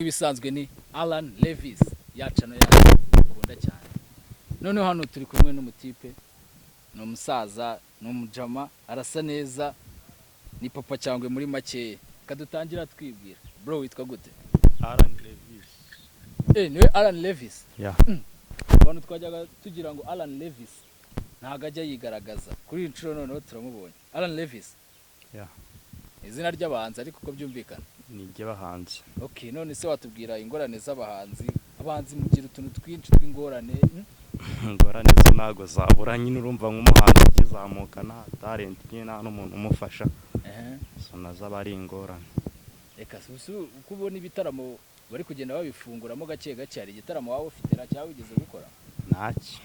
ibisanzwe ni Alan Levis yacano yakunda cyane. None hano turi kumwe n'umutipe no musaza no mujama arasa neza ni papa cyangwe muri make kadutangira twibwira. Bro witwa gute? Alan Levis. Niwe Alan Levis. Yeah. Abantu twajyaga tugira ngo Alan Levis ntago ajya yigaragaza. Kuri inshuro noneho turamubonye. Alan Levis. Yeah. Izina ry'abahanzi ariko uko byumvikana. Nijye bahanzi. Okay, none se watubwira ingorane z'abahanzi. Abahanzi mugira utuntu twinshi tw'ingorane. Ingorane zo nago zabura nyine urumva nk'umuhanzi ukizamuka nta talent nyine nta n'umuntu umufasha. So nazaba ari ingorane. Eka susu ukubona ibitaramo bari kugenda babifunguramo gake gake hari igitaramo wawe ufite cyangwa ugeze gukora? Naki.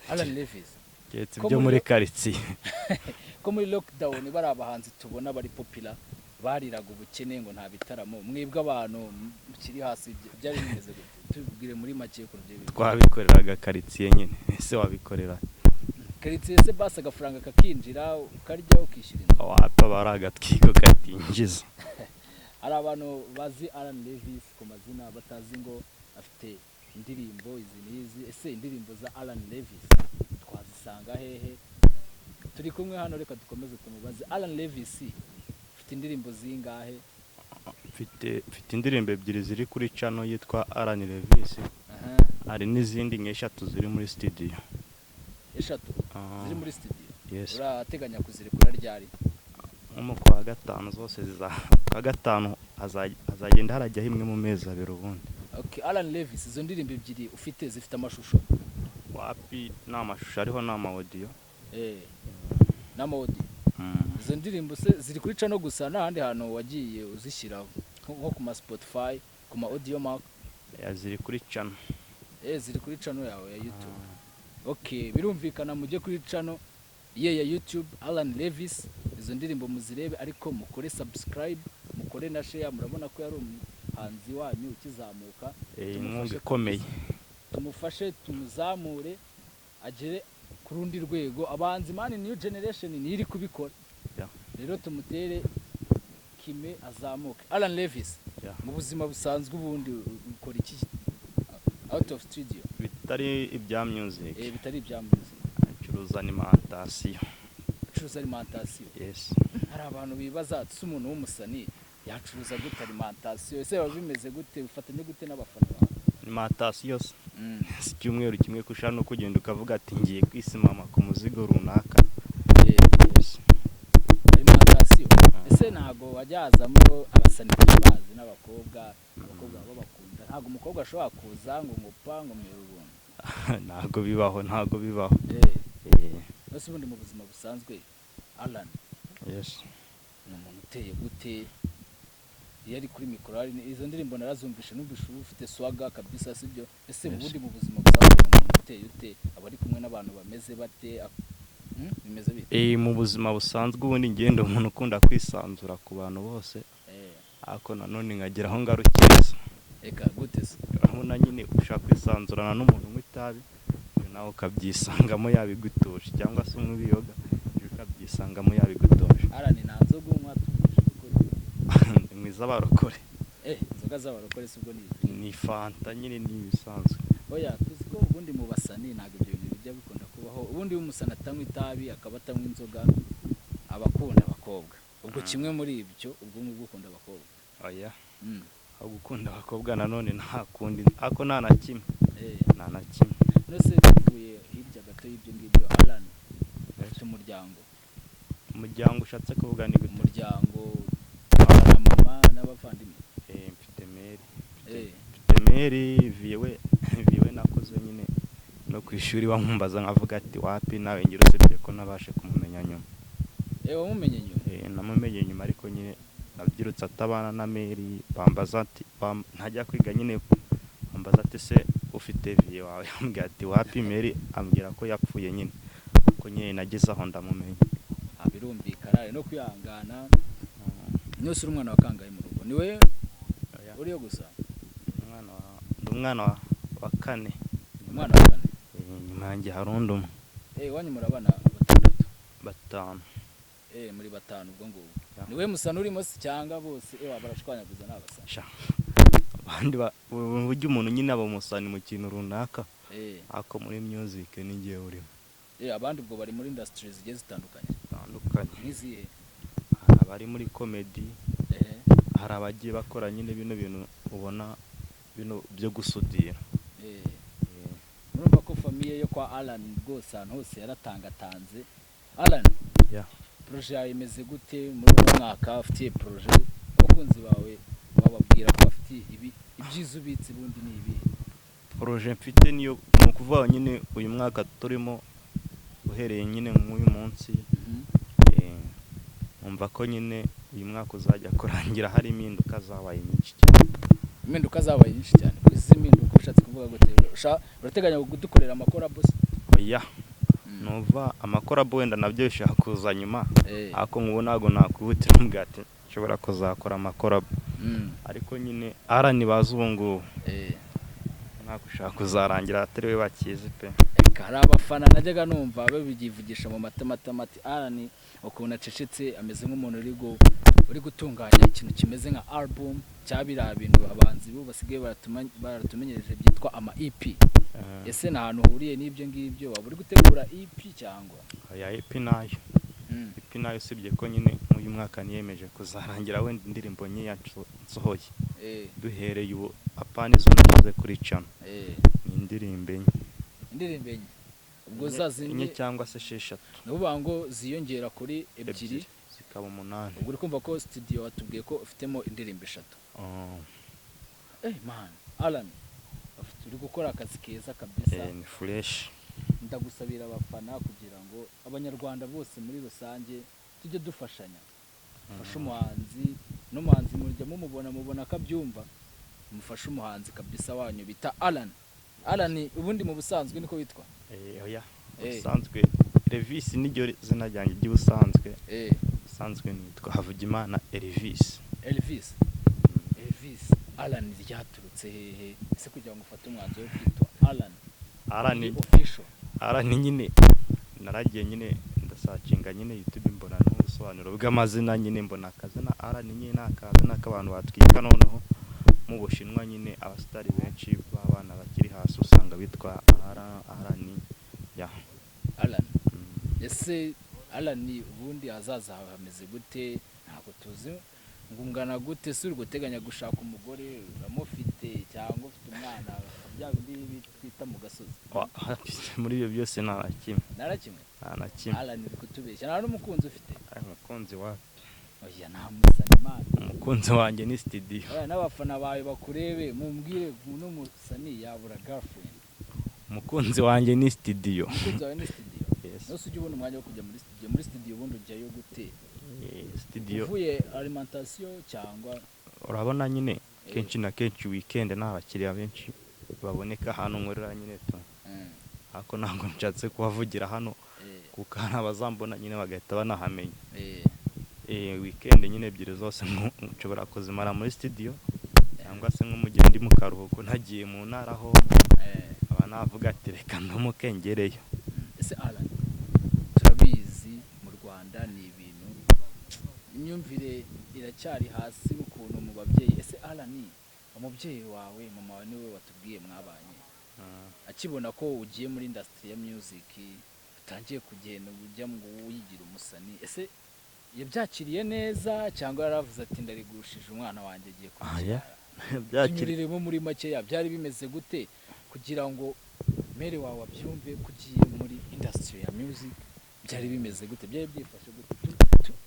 Alan Levis. Yetse byo muri quartier. Ko muri lockdown bari abahanzi tubona bari popular bariraga ubukene ngo nta bitaramo mwebwe abantu mukiri hasi byari bimeze gute? Tubwire muri make ku rubye. Twabikoreraga quartier nyine. Ese wabikorera? Quartier se basa gafaranga kakinjira ukarya ukishira inzu. Wapa baraga twiko katinjiza. Ari abantu bazi Alan Levis ku mazina batazi ngo afite indirimbo izi nizi. Ese indirimbo za Alan Levis twazisanga hehe? Turi kumwe hano reka dukomeze tumubaze. Alan Levis ufite indirimbo zingahe? Mfite indirimbo ebyiri ziri kuri channel yitwa Alan Levis. Hari n'izindi nk'eshatu ziri muri studio. Eshatu ziri muri studio? Yes. Urateganya kuzirekura ryari? Mu kwa gatanu zose kwa gatanu azagenda harajya himwe mu mezi abiri ubundi. Okay, Alan Levis izo ndirimbo ebyiri ufite zifite amashusho? Wapi na mashusho ariho na audio. Na audio. Izo ndirimbo se ziri kuri channel gusa n'ahandi hantu wagiye uzishyiraho nko ku ma Spotify, ku ma Audio Mac? Ziri kuri channel. Ziri kuri channel yawe ya YouTube. Okay, birumvikana mujye kuri channel ya YouTube Alan Levis izo ndirimbo muzirebe ariko mukore subscribe, mukore na share. Murabona ko yari umuhanzi wanyu ukizamuka. Inkunga ikomeye. Tumufashe tumuzamure agere ku rundi rwego. Abahanzi man new generation ni iri kubikora. Rero tumutere kime azamuke. Alan Levis mu buzima busanzwe ubundi ukora iki out of studio? Bitari ibya music. Bitari ibya music. Acuruza alimentation. Acuruza alimentation? Yes. Hari abantu bibaza ati umuntu w'umusani yacuruza gute alimentation? Ese bimeze gute? Ufatanye gute n'abafana bawe? Alimentation si cyumweru kimwe kushana no kugenda ukavuga ati ngiye kwisimama ku muzigo runaka. Yes. Alimentation. Ese ntago wajyazamo abasani bazi n'abakobwa babo bakunda. Ntago umukobwa ashobora kuza ngo ngupa ngo mirubuntu. Ntago bibaho. Ese ubundi mu buzima busanzwe Alan. Yes. Ni umuntu uteye gute? Yari kuri mikoro izo ndirimbo narazumvishe numvishe ufite swaga kabisa sibyo? Ese ubundi mu buzima busanzwe umuntu uteye ute? Abari kumwe n'abantu bameze bate? Bimeze bite? Mu buzima busanzwe ubundi ngendo umuntu ukunda kwisanzura ku bantu bose. Ako nanone ngagira aho ngarukiriza. Eka gute se? Urabona nyine ushaka kwisanzurana n'umuntu nk'itabi nawe ukabyisangamo yabigutoshe cyangwa se nk'ibiyoga ukabyisangamo yabigutoshe. Alan nanzo gunywa tuje gukora. Mwiza barokore. Inzoga z'abarokore sibwo ni fanta nyine ni bisanzwe. Oya tuziko ubundi mu basani ntago ibyo bintu bijya bikunda kubaho. Ubundi umusana atanywa itabi akaba atanywa inzoga abakunda abakobwa. Ubwo kimwe muri ibyo ubwo ngukunda abakobwa. Oya. Aho gukunda abakobwa nanone nta kundi ako nta na kimwe. Nta na kimwe. Nose bivuye hirya gato y'ibyo ngibyo Alan. Afite umuryango ushatse kuvuga ni gute? Umuryango na mama n'abavandimwe. Mfite Mary viwe nakoze nyine no kwishuri bamumbaza nkavuga ati wapi nawe ngira usebye ko nabashe kumumenya nyuma. Wamumenye nyuma? Namumenye nyuma ariko nyine nabyirutse atabana na Mary bambaza ati ntajya kwiga nyine bambaza ati se ufite viye wawe? Ambwira ati wapi Mary ambwira ko yapfuye nyine ko nyine nageze aho ndamumenya. Birumvikana no kwihangana. Nyose uri umwana wakangaye mu rugo niwe uriyo gusa? Umwana wa kane. Umwana wa kane? Nyuma yanjye hari undi umwe. Wanyu murabana batandatu? Batanu. Muri batanu ubwo ngubwo. Niwe musana urimo se cyangwa bose barashwanyaguza n'abasana? abandi burya umuntu nyine aba umusani mu kintu runaka eh ako muri music n'igihe urimo abandi ubwo bari muri industries zigiye zitandukanye nk'izihe hari abari muri comedy eh hari abagiye bakora nyine bino bintu ubona bino byo gusudira murumva ko famiye yo kwa Alan rwose ahantu hose yaratangatanze. Alan, projet yawe imeze gute muri uno mwaka? Ufitiye projet abakunzi bawe bababwira ko bafite ibyiza ubitse bundi ni ibi? Projet mfite niyo nukuvuga nyine uyu mwaka turimo uhereye nyine nk'uyu munsi umva ko nyine uyu mwaka uzajya kurangira hari impinduka zabaye nyinshi cyane. Impinduka zabaye nyinshi cyane. Izi impinduka ushatse kuvuga gute? Urateganya gudukorera amakorabo? Oya. Nova amakorabo wenda nabyo bishaka kuza nyuma. Ako nkubona ntago nakubutira mbwate nshobora kuzakora amakorabo. Ariko nyine Alan bazi ubu ngubu. Mwaka ushaka kuzarangira atari we bakizi pe. Hari abafana najyaga numva babigivugisha mu matamatamati Alan ukuntu acecetse ameze nk'umuntu uri gutunganya ikintu kimeze nka album cyabira bintu abanzi bo basigaye baratumenyereje byitwa ama EP. Ese nta hantu huriye n'ibyo ngibyo waba uri gutegura EP cyangwa? Oya EP nayo. EP nayo sibye ko nyine uyu mwaka niyemeje kuzarangira wenda indirimbo nyiya nsohoye. Duhereye ubu apana izo nagize kuri channel. Ni indirimbo enye. Ubwo zazinye cyangwa se 6. Nubuvuga ngo ziyongera kuri ebyiri zikaba 8. Ubwo uri kumva ko studio watubwiye ko ufitemo indirimbo 3. Man, Alan uri gukora akazi keza kabisa. Ni fresh. Ndagusabira abafana kugira ngo abanyarwanda bose muri rusange tujye dufashanya. Fasha umuhanzi n'umuhanzi murya mubona kabyumva. Mufasha umuhanzi kabisa wanyu bita Alan. Alan ubundi mu busanzwe niko witwa? Oya. Busanzwe Elvis niryo zina ryanjye ry'ubusanzwe. Busanzwe nitwa Havugimana Elvis. Elvis Alan ryaturutse hehe? Ese kugira ngo ufate umwanzuro wo kwitwa Alan official. Alan nyine naragiye nyine ndasacinga nyine YouTube mbona n'ubusobanuro bw'amazina nyine mbona akazina Alan nyine nakazina k'abantu batwika noneho mu Bushinwa nyine abastari benshi b'abana bakiri hasi usanga bitwa Alan Alan. Ese Alan ubundi azaza hameze gute? Ntabwo tuzi ngungana gute? Se uri guteganya gushaka umugore uramufite cyangwa ufite umwana bya bindi twita mu gasozi? Muri ibyo byose nta kimwe. Alan uri kutubeshya. Nta n'umukunzi ufite? Umukunzi wapi? Oya nta musani. Umukunzi wanjye ni studio. N'abafana bawe bakurebe mumbwire n'umusani yabura girlfriend. Umukunzi wanjye ni studio. Umukunzi wawe ni studio? Yes. Nose ujye ubona umwanya wo kujya muri studio. Muri studio ubundi ujyayo gute? Studio. Uvuye alimentation cyangwa? Urabona nyine kenshi na kenshi weekend n'abakiriya benshi baboneka hano nkorera nyine to. Ako ntabwo nshatse kuhavugira hano kuko abazambona nyine bagahita banahamenya. Weekend nyine ebyiri zose nshobora kuzimara muri studio cyangwa se nk'umugende mu karuhuko ntagiye mu ntara ho aba navuga ati reka ndumukengereyo. Ese Alan turabizi mu Rwanda ni ibintu imyumvire iracyari hasi ukuntu mu babyeyi. Ese Alan umubyeyi wawe mama wawe niwe watubwiye mwabanye akibona ko ugiye muri industry ya music utangiye kugenda ujya mu wigira umusani, ese yabyakiriye neza cyangwa yaravuze ati ndarigushije umwana wanjye agiye kubyara? Byakirimo muri make byari bimeze gute kugira ngo mere wawe abyumve kugiye muri industry ya music? Byari bimeze gute? Byari byifashe gute?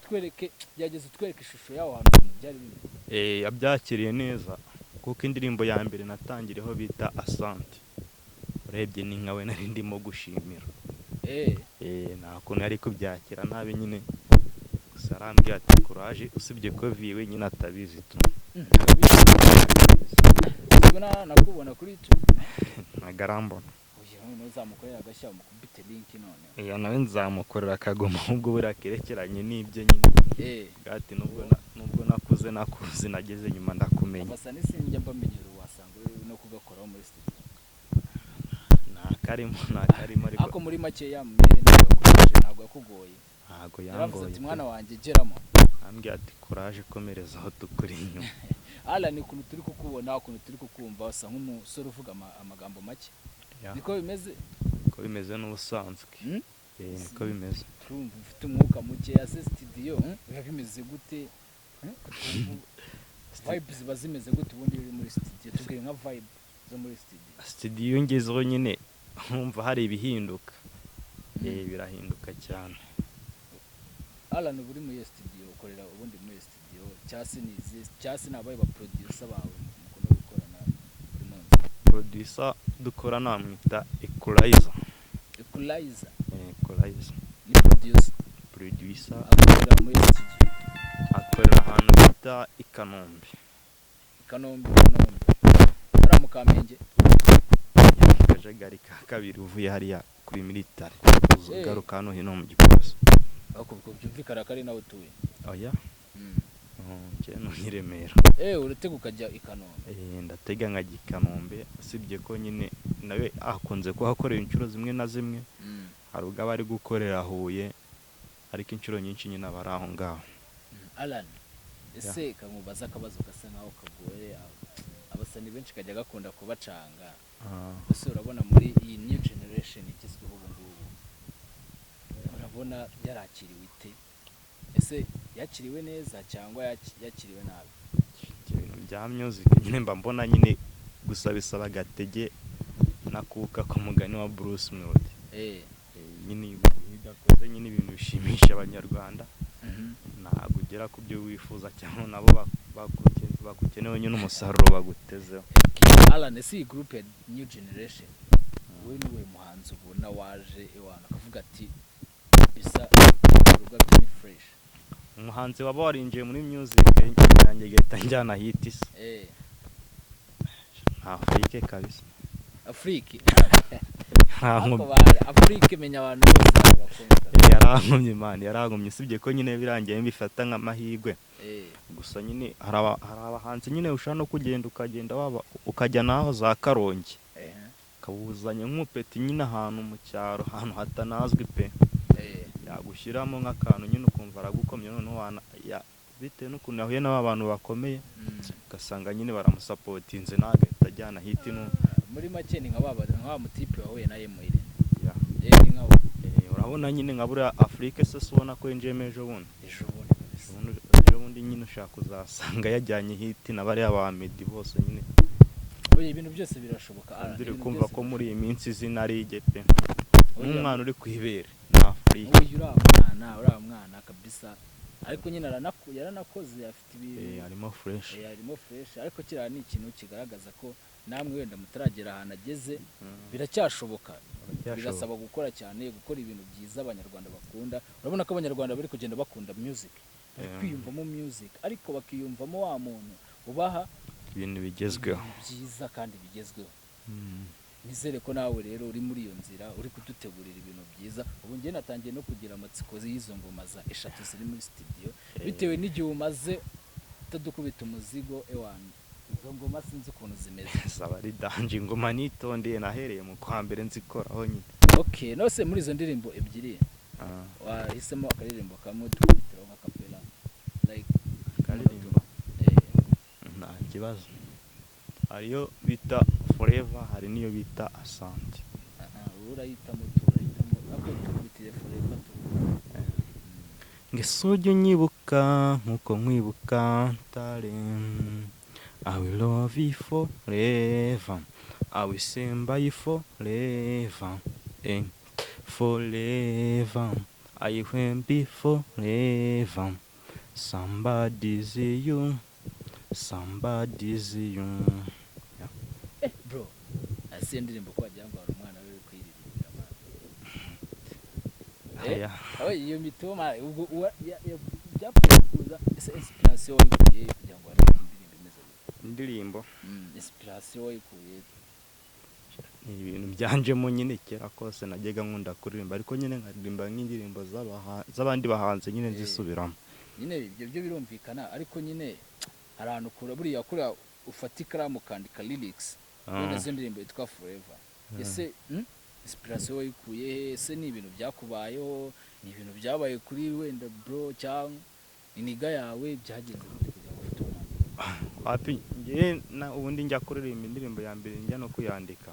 Twereke byageze twereke ishusho yawo hantu byari bimeze. Yabyakiriye neza kuko indirimbo ya mbere natangireho bita Asante urebye ni nkawe nari ndimo gushimira. Nta kuntu yari kubyakira nabi nyine sarambye ati courage usibye ko viwe nyine atabizi tu. Ubona nakubona kuri YouTube nagarambona. Uyu nzamukorera agashya mu kubite link none. Nawe nzamukorera akagoma ahubwo burakerekeranye n'ibyo nyine. Gati nubwo nakuze nageze nyuma ndakumenya. Basa nisinjya mbamenyero wasanga no kugakoraho muri studio. Nakarimo ariko muri make ya mere nagakoresheje ntabwo yakugoye. Ntabwo yangoye. Ati mwana wanjye geramo. ambwira ati courage komereza aho tukuri inyuma. Alan ukuntu turi kukubona ukuntu turi kukumva usa nk'umusore uvuga amagambo make niko bimeze ko bimeze n'ubusanzwe niko bimeze turumva ufite umwuka muke ya studio biba bimeze gute vibes ziba zimeze gute ubundi uri muri studio tubwire nka vibe zo muri studio ngezeho nyine nkumva hari ibihinduka birahinduka cyane. Alan uri muri studio ukorera ubundi muri studio cyase nabaye ba producer bawe mukunda gukorana buri munsi. Producer dukora namwita Equalizer ni producer akorera muri studio akorera ahantu bita i Kanombe ara mu Kamenge Kajagari ka kabiri uvuye hariya kuri military ugaruka hano hino mu Giporoso. Ako byumvikana kari nawe utuye oya no ni Remera uratega ukajya i Kanombe ndatega nkajya i Kanombe usibye ko nyine nawe akunze kuhakorera inshuro zimwe na zimwe hari ubwo bari gukorera Huye ariko inshuro nyinshi nyine abari aho ngaho. Alan ese kamubaza akabazo gasa nkaho kagoye abasani benshi kajya gakunda kubacanga ese urabona muri iyi new generation igezweho ubu ngubu urabona yarakiriwe ite ese yakiriwe neza cyangwa yakiriwe nabi? Ibintu bya music nyine mba mbona nyine gusa bisaba gatege nakuka ku mugani wa Bruce Melody nyine bidakoze nyine ibintu bishimisha abanyarwanda ntabwo ugera ku byo wifuza cyangwa nabo bakukenewe nyine umusaruro bagutezeho. Alan ese iyi group ya new generation we niwe muhanzi ubona waje ewana akavuga ati bisa uruga bya fresh umuhanzi waba warinjiye muri music yanjye gahita njyana hits Afrique kabisa Afrique ntabwo Afrique menya abantu bose bakunda yarankomye man yarankomye usibye ko nyine birangiye mbifata nk'amahirwe gusa nyine hari abahanzi nyine ushaka no kugenda ukagenda ukajya naho za Karongi kabuzanye nk'upeti nyine ahantu mu cyaro ahantu hatanazwi pe yagushyiramo nk'akantu nyine ukumva aragukomye noneho bitewe n'ukuntu yahuye n'abantu bakomeye ugasanga nyine baramusapotinze nawe atajyana hiti muri make ni nka mutipe wahuye na Emery urabona nyine nka buriya Afrique se ubona ko yinjiye ejo bundi nyine ushaka kuzasanga yajyanye hiti na bariya ba Meddy bose nyine ibintu byose birashoboka ndiri kumva ko muri iyi minsi izina ari igepe n'umwana uri kwibera na Afrique uriya mwana kabisa ariko nyine yaranakoze afite ibintu harimo fresh ariko kiriya ni ikintu kigaragaza ko namwe wenda mutaragera ahantu ageze biracyashoboka birasaba gukora cyane gukora ibintu byiza abanyarwanda bakunda. Urabona ko abanyarwanda bari kugenda bakunda music kwiyumvamo music ariko bakiyumvamo wa muntu ubaha ibintu bigezweho byiza kandi bigezweho. Nizere ko nawe rero uri muri iyo nzira uri kudutegurira ibintu byiza. Ubu ngiye natangiye no kugira amatsiko y'izo ngoma za 3 ziri muri studio bitewe n'igihe umaze utadukubita umuzigo ewana izo ngoma sinzi ukuntu zimeze saba ari danje ingoma nitondeye nahereye mu kwa mbere nzikoraho nyine. Okay nose muri izo ndirimbo ebyiri wahisemo akaririmbo kamwe tukubitira nka kapela like akaririmbo nta kibazo ariyo bita Forever hari niyo bita Asante urayitamo turayitamo ako tukubitire Forever ngesojye nyibuka nkuko nkwibuka tare I will love you forever I will sing by you forever forever I will be forever somebody's you bro asi ndirimbo kwa jyango hari umwana we kwiririmbira amana iyo mitoma ubwo byapukuza inspiration ikuye kugira ngo areke indirimbo imeze indirimbo inspiration ikuye ni ibintu byanjemo nyine kera kose najyaga nkunda kuririmba ariko nyine nkaririmba nk'indirimbo z'abandi bahanze nyine nzisubiramo nyine ibyo byo birumvikana ariko nyine arantu kura buriya kura ufata ikaramu kandika lyrics wenda zo ndirimbo yitwa Forever ese inspiration wayikuye ese ni ibintu byakubayeho ni ibintu byabaye kuri wenda bro cyangwa iniga yawe byagenze gute kugira ngo ufite umwanzuro? wapi njye ubundi njya kuririmba indirimbo ya mbere njya no kuyandika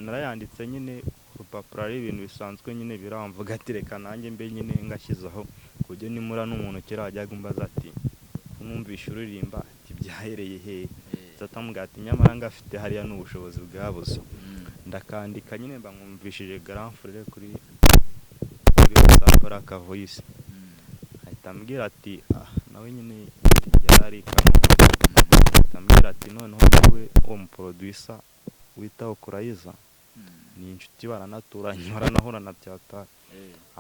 narayanditse nyine urupapuro ari ibintu bisanzwe nyine biramvuga ati reka nanjye mbe nyine ngashyizeho ku buryo nimura n'umuntu kera wajyaga umbaza ati kumwumvisha uririmba ati byahereye hehe nzatamuga ati nyamara ngafite hariya n'ubushobozi bwabuze ndakandika nyine bamwumvishije Grand Frere kuri WhatsApp aka voice ahita ambwira ati nawe nyine yari ambwira ati noneho njyewe uwo muproducer witaho Kurayiza ni inshuti baranaturanye baranahorana byata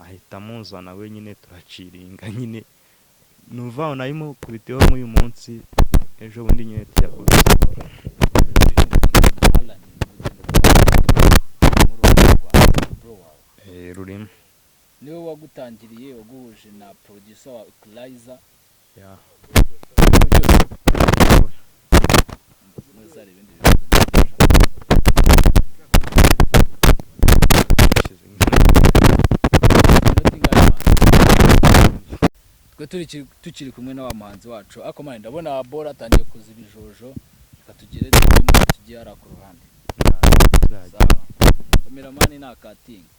ahita muzana we nyine turaciringa nyine nuvaho nayimo kubiteho nk'uyu munsi ejo bundi nyine tujya kubisa rurimo niwe wagutangiriye waguhuje na producer wa Kurayiza ya muzari ibindi bibazo twe tukiri kumwe na wa muhanzi wacu ariko mani ndabona bora atangiye kuza ibijojo reka tugire tugiye ara ku ruhande kameramani ni akatinga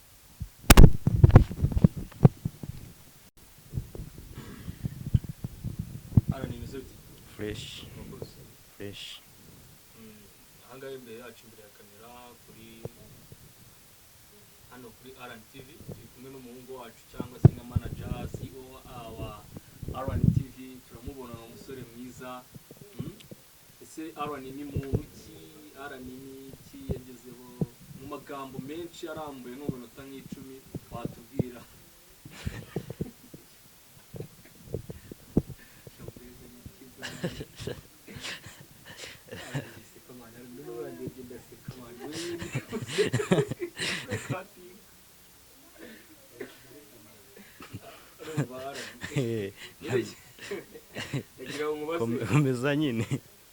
fresh ahangahe imbere yacu imbere ya kamera kuri hano kuri RNTV turi kumwe n'umuhungu wacu cyangwa se nka manager CEO wa RNTV turamubona ni umusore mwiza ese RN ni muntu ki RN ni iki yagezeho mu magambo menshi arambuye no minota nk'icumi watubwira komeza nyine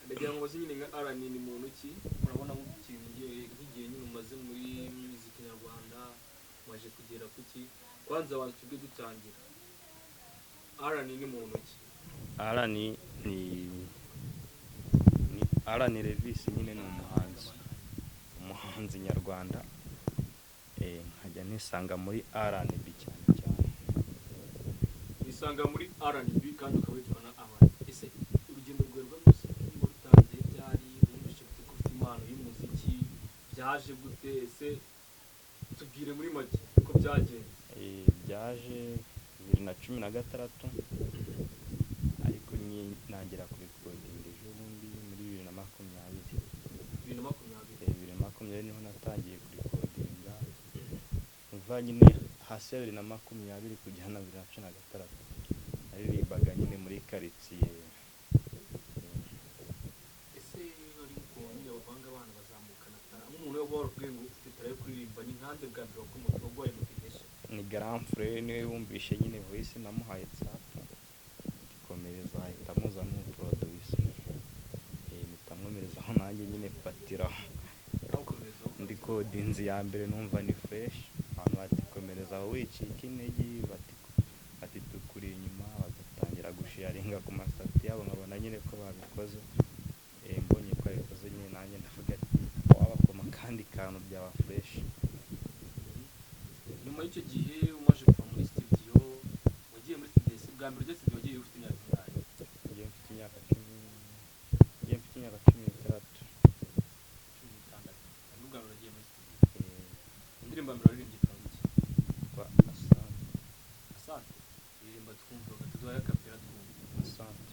ndagira ngo nyine nka RN ni muntu ki murabona nk'ikintu nk'igihe nyine umaze muri music nyarwanda waje kugera kuki kwanza watubwe dutangira RN ni muntu ki RN Levis nyine ni umuhanzi nyarwanda nkajya nisanga muri R&B cyane nisanga muri R&B kandi ukaba witwa na Amani ese urugendo rwawe rwa muziki warutangiye byari wumvise gute ko ufite impano y'umuziki byaje gute ese tubwire muri make uko byagenze byaje 2016 ariko nangira kuri recording ejo bundi muri 2020 niho natangiye kuri recordinga umva nyine hasi ya 2020 kujya na 2016 aririmbaga nyine muri quartier ese uri kubona abavanga abana bazamukana tara umuntu yo bora kwengo ufite tara kuririmba ni nkande bwa mbere ko umuntu wagoye motivation ni Grand Frere niwe wumvishe nyine voice namuhaye WhatsApp komereza ahita muza mu producer nitamwomereza aho nanjye nyine fatira ndi codinzi ya mbere numva ni fresh abantu batikomereza aho wicika intege bati tukuri inyuma bagatangira gusharinga ku masitati yabo nkabona nyine ko babikoze mbonye ko babikoze nyine nanjye ndavuga ati wabakoma kandi kantu byaba fresh nyuma y'icyo gihe umaje kuva muri studio wagiye muri studio bwa mbere ujya studio wagiye ufite imyaka ingahe mfite imyaka 16 nubwo wagiye muri studio indirimbo mbere waririmbye kwa Asante iririmba twumva tuzaye akapera twumva Asante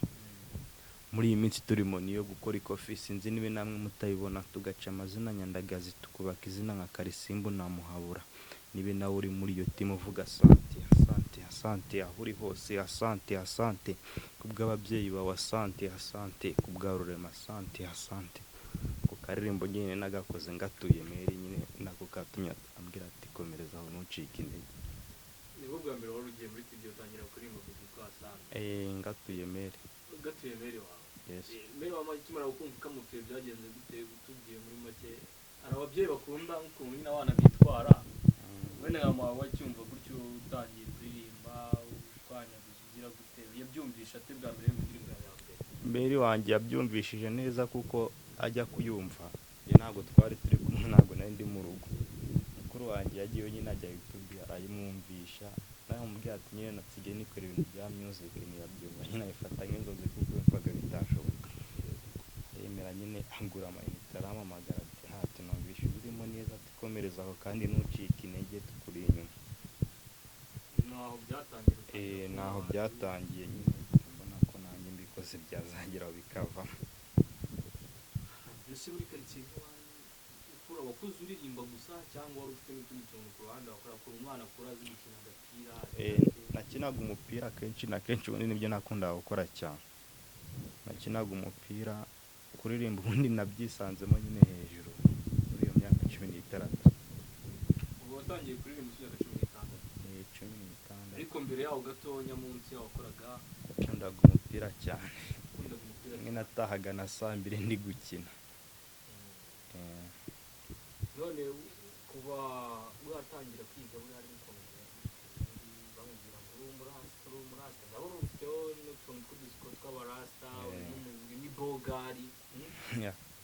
muri iyi minsi turimo niyo gukora ikofi sinzi nibe namwe mutayibona tugaca amazina nyandagazi tukubaka izina nka Karisimbu na Muhabura nibe nawe uri muri iyo timu uvuga asante aho uri hose asante kubw'ababyeyi bawe asante kubw'arurema asante ku karirimbo nyine nagakoze ngatuye meri nyine nako katumye ambwira ati komereza aho ntucike intege nibwo bwa mbere wari ugiye muri studio utangira kuririmba kuko Asante ngatuye meri wawe yes meri wa makimara gukumva kamutuye byagenze gute utugiye muri make ari ababyeyi bakunda ukuntu nyine abana bitwara wenda nka mwawe wacyumva gutyo utangiye kuririmba utwanyaguza agira gute yabyumvisha ate bwa mbere mu ndirimbo yawe ya mbere? mbere wanjye yabyumvishije neza kuko ajya kuyumva ye ntabwo twari turi kumwe, ntabwo nari ndi mu rugo. mukuru wanjye yagiye wenyine ajya YouTube arayimwumvisha, nawe amubwira ati nyine nasigaye nikora ibintu bya music ntiyabyumva, nyine abifata nk'inzozi kuko yumvaga bitashoboka. yemera nyine agura amayinite arampamagara ati ntacyo numvishe urimo neza, ati komereza aho kandi ntucike intege tukuri inyuma. Naho byatangira naho byatangiye nyine mbona ko nanjye mbikoze byazageraho bikavamo. mbese muri karitsiye ukura wakuze uririmba gusa cyangwa wari ufite n'utundi tuntu ku ruhande wakora umwana akura azi gukina agapira? nakinaga umupira kenshi na kenshi, ubundi nibyo nakundaga gukora cyane. nakinaga umupira, kuririmba ubundi nabyisanzemo nyine hejuru muri iyo myaka 16. ubu watangiye kuririmba ufite imyaka 16? 16. ariko mbere yaho gatonya munsi yaho wakoraga? nakundaga umupira cyane, wakundaga umupira rimwe natahaga na saa 2 ndi gukina. none kuba watangira kwiga buri hari bikomeye bamubwira ngo uri umurasta ndabona ufiteho n'utuntu tw'udusiko tw'abarasta ni bogari.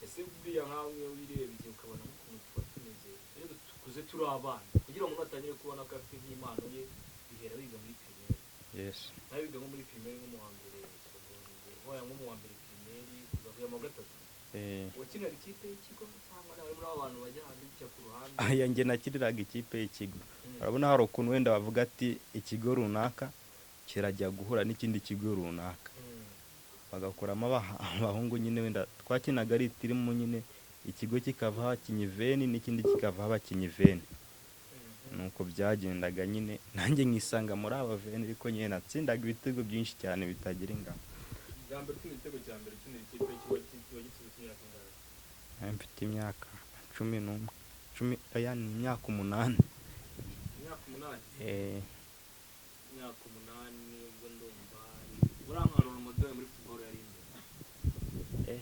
ese buriya nkawe wirebye ukabona nk'ukuntu tuba tumeze rero tukuze turi abana kugira ngo atangire kubona ko afite nk'impano ye bihera biga muri primaire. Yes. nawe biga nko muri primaire nko mu wa mbere secondaire nko mu wa mbere primaire kuzavuye mu wa gatatu. wakiniraga ikipe y'ikigo cyangwa nawe muri abo bantu bajya hanze bica ku ruhande? aya njye nakiriraga ikipe y'ikigo. urabona hari ukuntu wenda bavuga ati ikigo runaka kirajya guhura n'ikindi kigo runaka, bagakuramo abahungu nyine wenda twakinaga ari itirimo nyine, ikigo kikavaho abakinnyi veni n'ikindi kikavaho abakinnyi veni. nuko byagendaga nyine nanjye nkisanga muri aba veni, ariko nyine natsindaga ibitego byinshi cyane bitagira ingano. bwa mbere ukina igitego cya mbere ukinira ikipe y'ikigo kiba gitsinze imyaka ingahe? mfite imyaka 11 aya ni imyaka 8. imyaka 8? eh imyaka 8 ubwo ndumva urankara umudeli muri football yari imbere.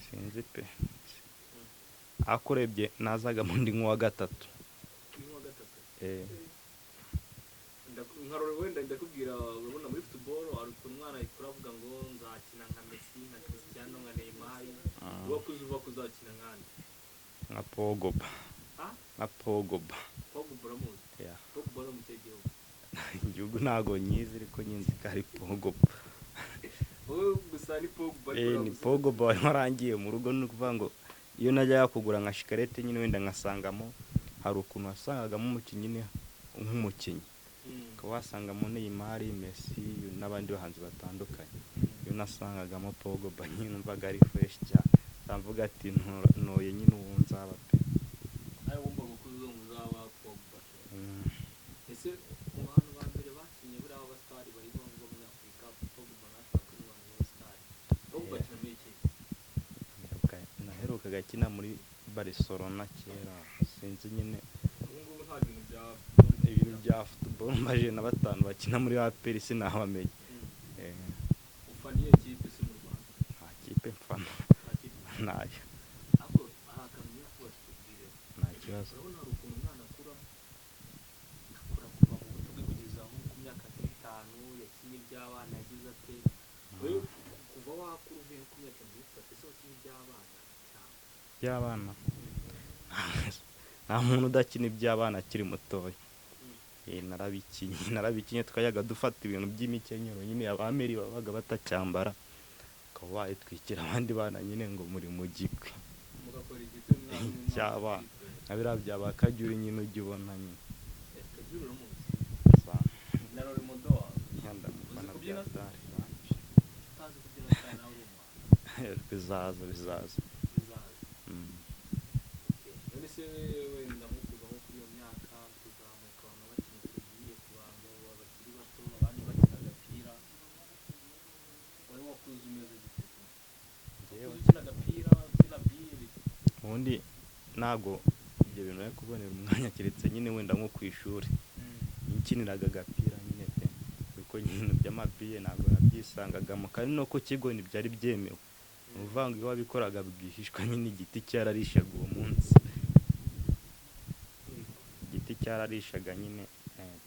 sinzi pe, akurebye nazaga mu ndi nk'uwa gatatu. nkarore wenda ndakubwira, urabona muri football hari ukuntu umwana ahita avuga ngo nzakina nka Messi nka Cristiano nka Neymar. wakuze uva kuzakina nkande? nka Pogba. nka Pogba. Pogba uramuzi? Pogba ni mu gihugu? igihugu ntago nyizi, ariko nyinzi ko ari Pogba. wowe gusa ni Pogba? ni Pogba wari warangiye mu rugo. ni ukuvuga ngo iyo najyaga kugura nka shikarete nyine wenda ngasangamo, hari ukuntu wasangagamo umukinnyi nyine nk'umukinnyi, ukaba wasangamo Neymar, Messi n'abandi bahanzi batandukanye. iyo nasangagamo Pogba nyine numvaga ari fresh cyane, ndavuga ati ntoye nyine uwo nzaba pe. nawe wumvaga ko uzaba Pogba? ese mu bantu ba mbere bakinye buriya abasitari barimo ngo muri Afurika, Pogba nashaka ni abantu b'abasitari. Pogba akina muri iki? naherukaga akina muri Barcelona kera, sinzi nyine ubungubu nta bintu bya football. mbaje na batanu bakina muri APR sinabamenye. ufaniye kipe se mu Rwanda? nta kipe mfana, ntayo. ariko ahakamenya ko wasubire nta kibazo. urabona hari ukuntu umwana akura kuva mu buto bwe kugeza nko ku myaka 5 yakinye iby'abana yagize ate? wewe kuva wakura uvuye ku myaka 5 ese wakinye iby'abana cyane? by'abana nta muntu udakina iby'abana akiri mutoya. narabikinye twajyaga dufata ibintu by'imikenyero nyine abameri babaga batacyambara, ukaba wayitwikira abandi bana nyine ngo muri mu gikwe mugakora igiti cy'abana na biriya byaba Kajuri nyine ujya ubona nyine. Kajuri uramuzi? na Rorimondo wawe? ndamufana bya dare. utazi kubyina cyane nawe uri umwana? bizaza bizaza. none se wenda nko kuva nko kuri iyo myaka kuzamuka abantu bakina tugiye ku bantu bakiri bato abandi bakina agapira, wari wakuze umeze gute? ukina agapira ukina biyeri? ubundi ntabwo ibyo bintu bari kubonera umwanya keretse nyine wenda nko ku ishuri nkiniraga agapira nyine pe, kuko nyine by'amabiye ntabwo nabyisangagamo, kandi no ku kigo ntibyari byemewe. ni ukuvuga ngo iyo wabikoraga bwihishwa nyine igiti cyararishaga uwo munsi, igiti cyararishaga nyine.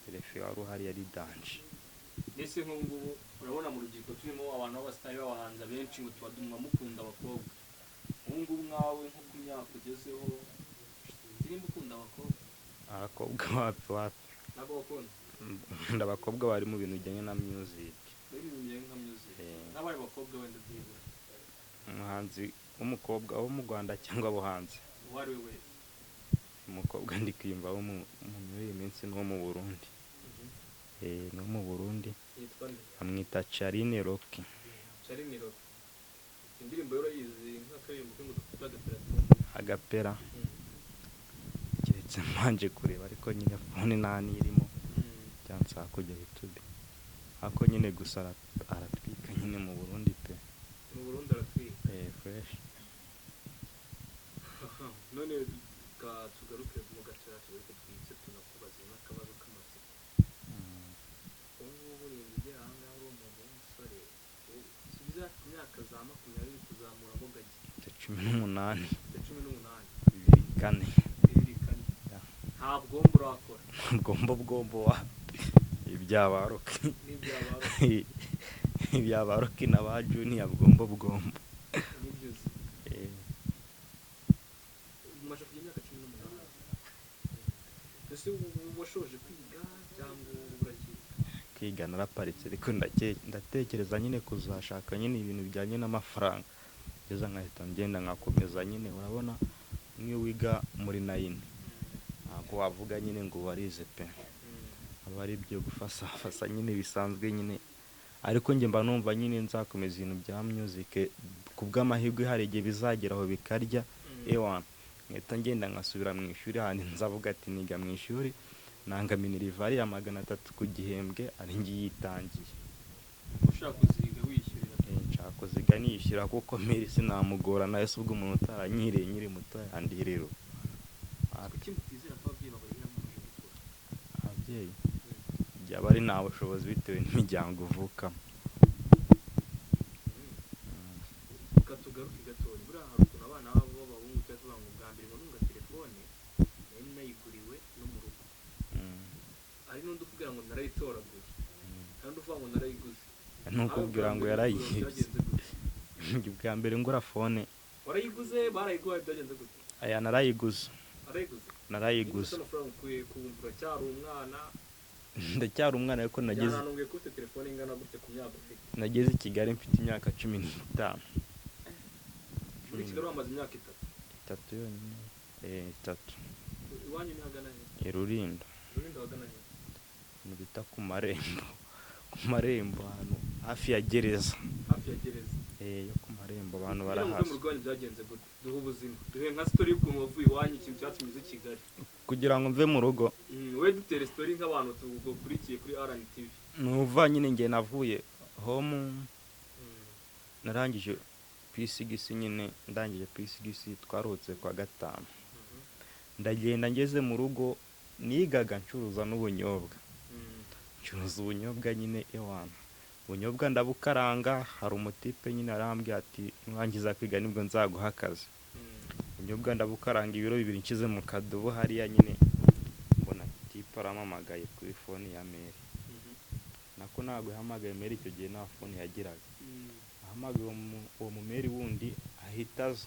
telefe wari uhari yari danje. mbese nk'ubu urabona mu rubyiruko turimo abantu b'abasitari b'abahanzi benshi ngo tuba mukunda abakobwa, ubu ngubu nkawe nko ku myaka ugezeho ndirimba ukunda abakobwa? abakobwa wapi ntabwo bakunda? nkunda abakobwa bari mu bintu bijyanye na music. muri ibintu bijyanye nka music n'abari bakobwa wenda byibura umuhanzi w'umukobwa wo mu Rwanda cyangwa abo hanze? uwo ari we wese. umukobwa ndi kwiyumva wo muri iyi minsi n'uwo mu Burundi. No mu Burundi yitwa nde? amwita Charine Rocky. Charine Rocky. indirimbo yo urayizi nk'akaririmbo ko dufite agapera agapera keretse mbanje kureba ariko nyine phone nta nirimo cyansaba kujya YouTube ako nyine gusa aratwika nyine mu Burundi pe. mu Burundi aratwika fresh. none tugaruke mu gatera tugaruke twitse tunakubaza n'akabazo k'amatsiko. ubu uri ugera aha ngaha uri umuntu w'umusore usubiza ku myaka za 20 kuzamuramo gake 18 18 2 4 nta bwombo urakora? bwombo wapi ibyabaroki ibyabaroki na ba Junior bwombo nibyo uzi. umaze kugira imyaka 18 ese ubu washoje kwiga cyangwa urakiga? kwiga naraparitse ariko ndatekereza nyine kuzashaka nyine ibintu bijyanye n'amafaranga ngeza nkahita ngenda nkakomeza nyine. urabona niyo wiga muri 9 ntabwo wavuga nyine ngo warize pe, aba ari byo gufasa nyine bisanzwe nyine, ariko njye mba numva nyine nzakomeza ibintu bya music kubw'amahirwe hari igihe bizageraho bikarya ewana nkahita ngenda nkasubira mu ishuri handi nzavuga ati niga mu ishuri nanga minerivari ya 300 ku gihembwe ari ngiye yitangiye. ushaka kuziga wishyurira? nshaka kuziga niyishyura kuko meri sinamugora nawe se ubwo umuntu utaranyireye nyiri muto yandi rero. kuki mutizera ko ababyeyi babarira mu gukura? ababyeyi byaba ari nta bushobozi bitewe n'imiryango uvukamo. tugaruke gatoya buriya hari ukuntu abana babo b'abahungu cyangwa ngo bwa mbere ngo nunga telefone nari nayiguriwe no mu rugo, hari n'undi ukubwira ngo narayitoraguye kandi uvuga ngo narayiguze. nukubwira ngo yarayiguze bwa mbere ngura phone warayiguze barayiguhaye byagenze gute? aya narayiguze narayiguze amafaranga ukuye kumbura cyari umwana ndacyari umwana ariko nageze yananunguye kufite telefone ingana gute ku myaka ufite? nageze i Kigali mfite imyaka 15. muri Kigali wamaze imyaka 3 yonyine 3. iwanyu ni hagana he? Rulindo hagana he? bita ku marembo hano hafi ya gereza yo ku marembo abantu barahazi. mu Rwanda byagenze gute? duhe ubuzima, duhe nka story y'ukuntu wavuye iwanyu ikintu cyatumize Kigali kugira ngo mve mu rugo. we dutere story nk'abantu tugukurikiye kuri RNTV. nuva nyine nge navuye home narangije P6 nyine ndangije P6 twarotse kwa gatanu ndagenda ngeze mu rugo nigaga ncuruza n'ubunyobwa ncuruza ubunyobwa nyine ewana ubunyobwa ndabukaranga hari umutipe nyine arambwira ati nurangiza kwiga nibwo nzaguha akazi. ubunyobwa ndabukaranga ibiro 2 nkize mu kadobo hariya nyine mbona tipe aramamagaye kuri phone ya Mary nako ntabwo yahamagaye Mary icyo gihe nta phone yagiraga ahamagaye uwo mu Mary wundi ahitaza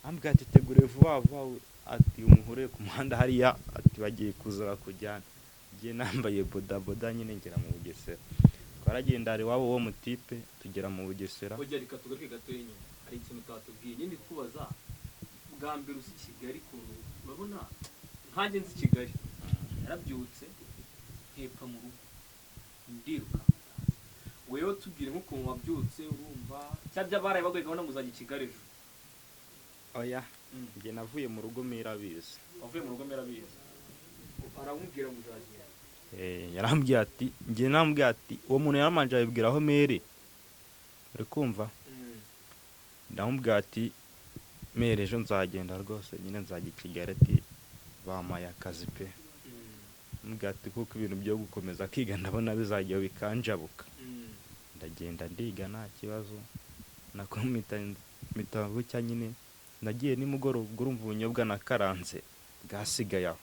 ambwira ati tegure vuba vuba ati umuhure ku muhanda hariya ati bagiye kuza kujyana giye nambaye boda nyine ngera mu Bugesera twaragenda ari wabo wo mutipe tugera mu Bugesera. Ujya rika tugaruke gatoya inyuma hari ikintu tatubwiye nyine kubaza bwa mbere usi Kigali kuntu urabona nkanjye nzi Kigali yarabyutse hepfa mu rugo ndiruka wewe tubwire nk'ukuntu wabyutse urumva cyabya baraye bagwega gahunda muzajya Kigali ejo? oya nge navuye mu rugo merabizi. wavuye mu rugo merabizi aramubwira muzagira yarambwiye ati nge namubwiye ati uwo muntu yaramanje abibwira aho Mary uri kumva ndamubwiye ati Mary ejo nzagenda rwose nyine nzajya i Kigali ati bamaye akazi pe mbwiye ati kuko ibintu byo gukomeza kwiga ndabona bizajya bikanjabuka ndagenda ndiga nta kibazo nako mitavu cya nyine nagiye nimugoroba urumva ubunyobwa nakaranze bwasigaye aho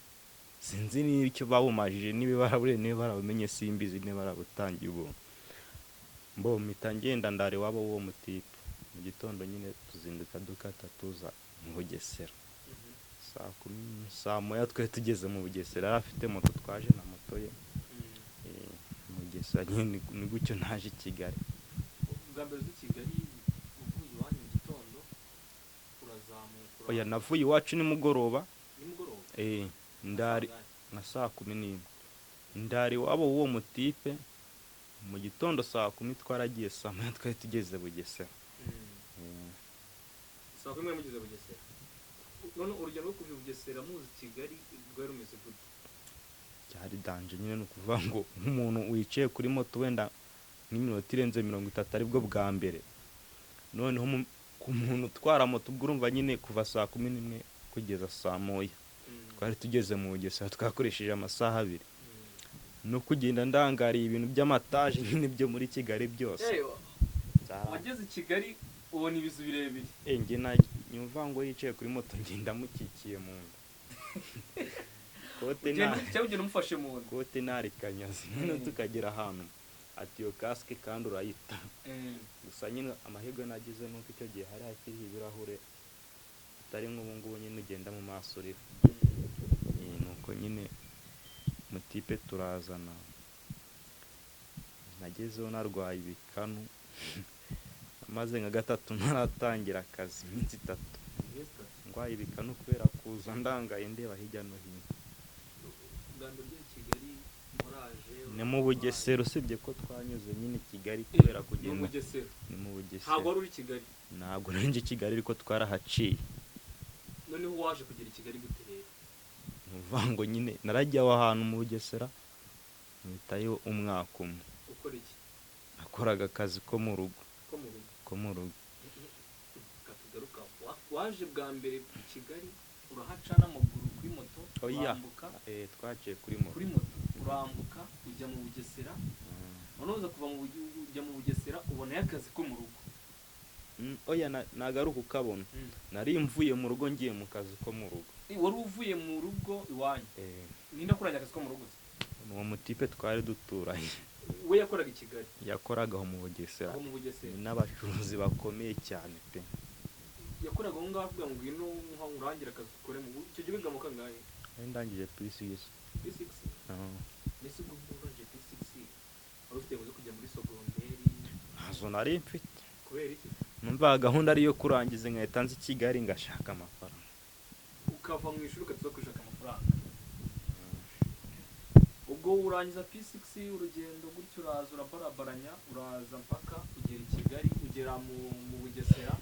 sinzi n'icyo babumajije niba barabure niba barabumenye simbizi niba barabutangiye ubu mbo mpita ngenda ndare wabo w'uwo mutipe mu gitondo nyine tuzinduka dukata tuza mu Bugesera saa moya twe tugeze mu Bugesera yari afite moto twaje na moto ye mu Bugesera nyine ni gutyo naje i Kigali. Bwa mbere uzi Kigali uvuye iwanyu mu gitondo urazamuka Oya navuye iwacu nimugoroba nimugoroba ndari na saa 11 ndari wabo w'uwo mutipe mu gitondo saa 10 twaragiye saa moya twari tugeze Bugesera. saa 10 mugeze Bugesera. None urugendo rwo kuva Bugesera muzi Kigali rwari rumeze gute? Cyari danje nyine no kuvuga ngo nk'umuntu wicaye kuri moto wenda n'iminota irenze 30 aribwo bwa mbere, noneho ku muntu utwara moto ubwo urumva nyine kuva saa 11 kugeza saa moya twari tugeze mu Bugesera twakoresheje amasaha 2 no kugenda ndangariye ibintu by'amataje nyine byo muri Kigali byose. Wageze Kigali ubona ibizu birebire. Nge nyumva ngo yicaye kuri moto ngenda mukikiye mu nda. Kote na cyangwa umufashe mu nda. Kote nari kanyazi none tukagera ahantu ati yo casque kandi urayita. Gusa nyine amahirwe nagize nuko icyo gihe hari hakiri ibirahure atari nk'ubu ngubu nyine ugenda mu maso rero. Nuko nyine mutipe turazana nagezeho narwaye ibikanu amaze nka 3 ntaratangira akazi iminsi 3 ndwaye ibikanu kubera kuza ndangaye ndeba hirya no hino. Ni mu Bugesera usibye ko twanyuze nyine Kigali kubera kugenda ni mu Bugesera. Ntabwo ari Kigali. Ntabwo nanje Kigali ariko twarahaciye. Noneho waje kugera i Kigali gute rero? Muvango nyine narajya aho ahantu mu Bugesera nitayo umwaka umwe. Ukora iki? Nakoraga akazi ko mu rugo. Ko mu rugo. Katugaruka waje bwa mbere i Kigali urahaca n'amaguru kuri moto urambuka. Twaciye kuri moto. Kuri moto urambuka ujya mu Bugesera. Noneho kuva mu ujya mu Bugesera ubona y'akazi ko mu rugo. Oya nagaruka ukabona. Nari mvuye mu rugo ngiye mu kazi ko mu rugo. Wari uvuye mu rugo iwanyu? Ninda kuranya akazi ko mu rugo? Uwo mutipe twari duturanye. We yakoraga i Kigali? Yakoraga aho mu Bugesera. Aho mu Bugesera. N'abacuruzi bakomeye cyane pe. Yakoraga aho ngaho kugira ngo ngwino nka urangira akazi ukore mu icyo gihe biga mu kangahe? Ndangije P6. P6? Nese ubwo urangije P6 wari ufite ngo kujya muri sogonderi? Ntazo nari mfite. Kubera iki? Numva gahunda ari yo kurangiza nkahita nzi Kigali ngashaka amafaranga. Ukava mu ishuri ukatuza gushaka amafaranga. Ubwo urangiza P6 urugendo gutyo uraza urabarabaranya uraza mpaka ugera i Kigali ugera mu Bugesera.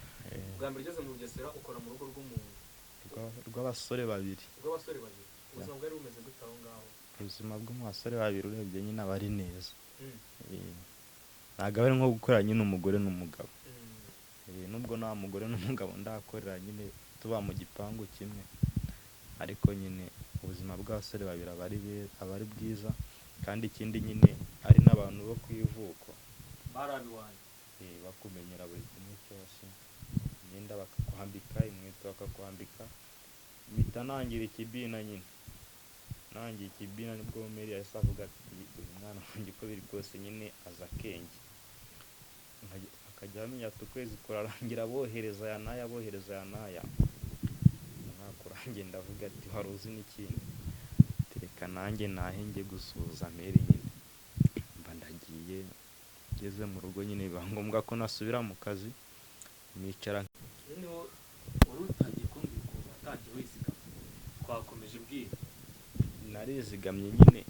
Bwa mbere ugeze mu Bugesera ukora mu rugo rw'umuntu rw'abasore babiri. Rw'abasore babiri. Ubuzima bwari bumeze gute aho ngaho? Ubuzima bw'abasore babiri urebye nyine abari neza. Ntabwo ari nko gukora nyine umugore n'umugabo. Nubwo nta mugore n'umugabo ndakorera nyine tuba mu gipangu kimwe, ariko nyine ubuzima bw'abasore babiri abari bwiza, kandi ikindi nyine ari n'abantu bo kwivuko barabiwanye bakumenyera buri kimwe cyose, imyenda bakakwambika, inkweto bakakwambika. Mpita nangira ikibina nyine nangiye ikibina nibwo Mary yahise avuga ati uyu mwana wanjye uko biri rwose nyine aza akenge, akajya amenya ati ukwezi kurarangira abohereza aya n'aya. Umwaka urangiye ndavuga ati wari uzi n'ikindi, tereka nanjye nahenge gusuhuza Mary nyine. Mba ndagiye ngeze mu rugo nyine biba ngombwa ko nasubira mu kazi, nicara. Noneho wari utangiye kumbwira ukuntu watangiye wizigama, twakomeje bwira. Narizigamye nyine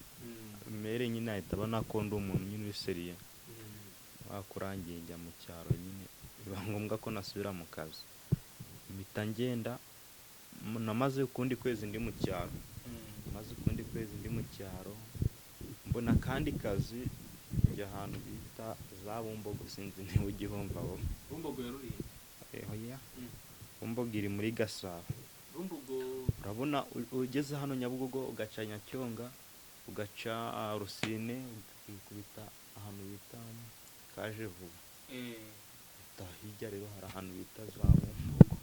Mary nyine ahita abona ko ndi umuntu nyine wiseriye. Umwaka urangiye njya mu cyaro nyine biba ngombwa ko nasubira mu kazi, mpita ngenda. Namaze ukundi kwezi ndi mu cyaro, mbona kandi kazi njya ahantu bita za Bumbogo, sinzi niba ugihumva aho. Bumbogo yaruriye? Oya, Bumbogo iri muri Gasabo. Bumbogo urabona ugeze hano Nyabugogo ugaca Nyacyonga ugaca Rusine ukubita ahantu bita Kaje Vuba. Hirya rero hari ahantu bita za Bumbogo.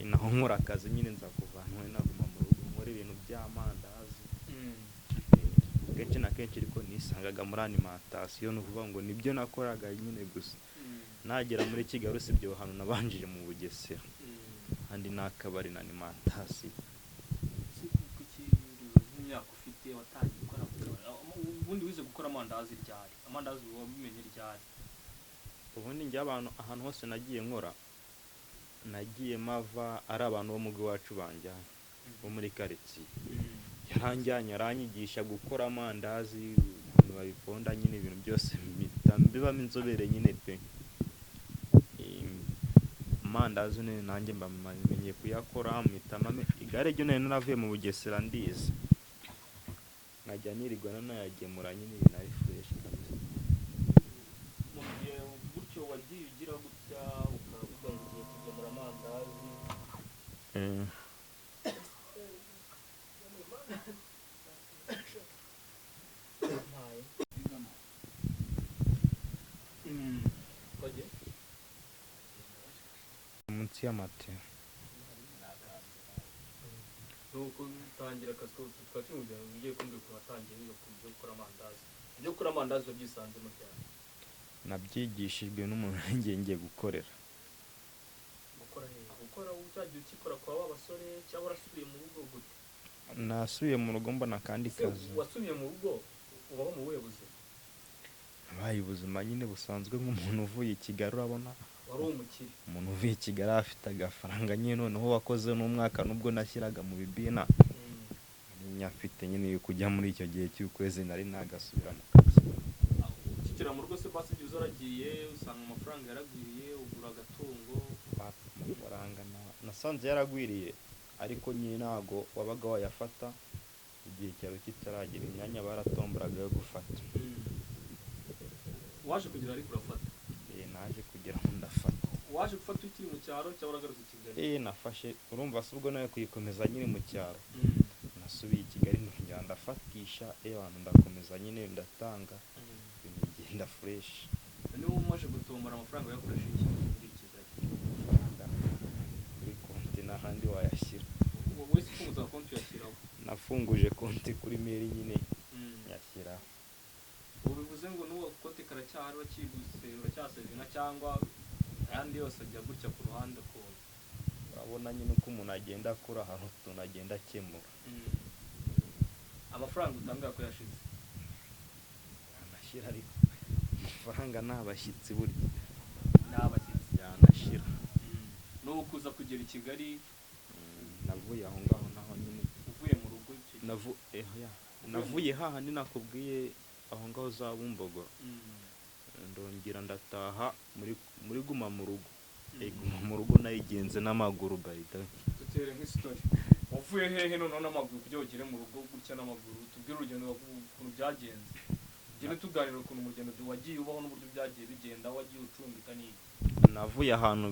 Naho nkora akazi nyine nza kuvanwa naguma mu rugo nkora ibintu by'amandazi. kenshi na kenshi ariko nisangaga muri animation ni ukuvuga ngo nibyo nakoraga nyine gusa nagera muri Kigali usibye ahantu nabanjije mu Bugesera kandi n'akabari na animation nk'imyaka ufite watangiye gukora ubundi wize gukora amandazi ryari amandazi wabimenye ryari ubundi njye ahantu hose nagiye nkora nagiye mava ari abantu bo mu iwacu banjyanye bo muri quartier yaranjyanye aranyigisha gukora amandazi ukuntu babiponda nyine ibintu byose bibamo inzobere nyine pe amandazi nanjye mbamenye kuyakora mpitamo igare ryo naravuye mu Bugesera ndize nkajya nirirwa nanayagemura nyine ibintu ari fresh kabisa mu gihe gutyo wagiye ugira gutya ukavuga ngo ugiye kugemura amandazi munsi y'amate nuko utangira akazi twari tumubwira ngo ugiye kumva ukuntu watangiye wiga ku byo gukora amandazi ibyo gukora amandazi wabyisanzemo cyane nabyigishijwe n'umuntu ngiye gukorera gukora uzagiye ukikora kwa ba basore cyangwa urasubiye mu rugo gute nasubiye mu rugo mbona kandi kazi wasubiye mu rugo ubaho mu buhe buzima abaye ubuzima nyine busanzwe nk'umuntu uvuye i Kigali urabona wari umukire umuntu uvuye i Kigali afite agafaranga nyine noneho wakoze n'umwaka nubwo nashyiraga mu bibina nyafite nyine kujya muri icyo gihe cy'ukwezi nari nagasubira mu kazi ukikira mu rugo se basi ibyo uzaragiye usanga amafaranga yaragwiriye ugura agatungo amafaranga nasanze yaragwiriye ariko nyine ntago wabaga wayafata igihe cyawe kitaragira imyanya baratomburaga yo gufata waje kugira ariko urafata naje kugira ngo ndafata waje gufata ukiri mu cyaro cyangwa uragarutse i Kigali nafashe urumva se ubwo nawe kuyikomeza nyine mu cyaro nasubiye i Kigali ndongera ndafatisha abantu ndakomeza nyine ndatanga ibintu bigenda fresh niba umaze gutombora amafaranga yakoresheje iki muri Kigali kuri konti n'ahandi wayashyira wese ufunguza konti uyashyiraho nafunguje konti kuri mail nyine yashyiraho ubu bivuze ngo n'uwo konti karacyahari bakiguze uracyasezina cyangwa ayandi yose ajya gutya ku ruhande konti urabona nyine uko umuntu agenda akura ahantu utuntu agenda akemura amafaranga utanga ko yashize yanashyira ariko amafaranga n'abashyitsi burya n'abashyitsi yanashyira n'ubu kuza kugera i Kigali navuye aho ngaho naho nyine uvuye mu rugo navuye hahandi nakubwiye aho ngaho za Bumbogo ndongera ndataha muri guma mu rugo guma mu rugo nayigenze n'amaguru barida dutere nk'isitori wavuye hehe noneho n'amaguru kugira ugere mu rugo gutya n'amaguru tubwire urugendo ukuntu byagenze ugende tuganira ukuntu urugendo wagiye ubaho n'uburyo byagiye bigenda wagiye ucumbika n'iki navuye ahantu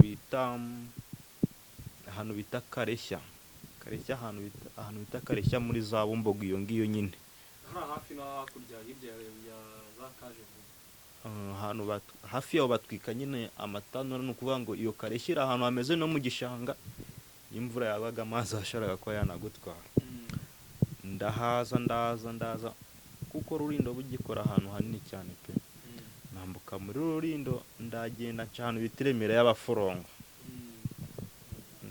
bita Kareshya ahantu bita Kareshya muri za Bumbogo iyo ngiyo nyine hari hafi no hakurya hirya ya za Kajevuga ahantu hafi yaho batwika nyine amatano no kuvuga ngo iyo Kareshya ahantu hameze no mu gishanga imvura yabaga amazi asharaga ko yanagutwara ndaza kuko Rulindo bugikora ahantu hanini cyane pe nambuka muri Rulindo ndagenda cyane bitiremera y'abaforongo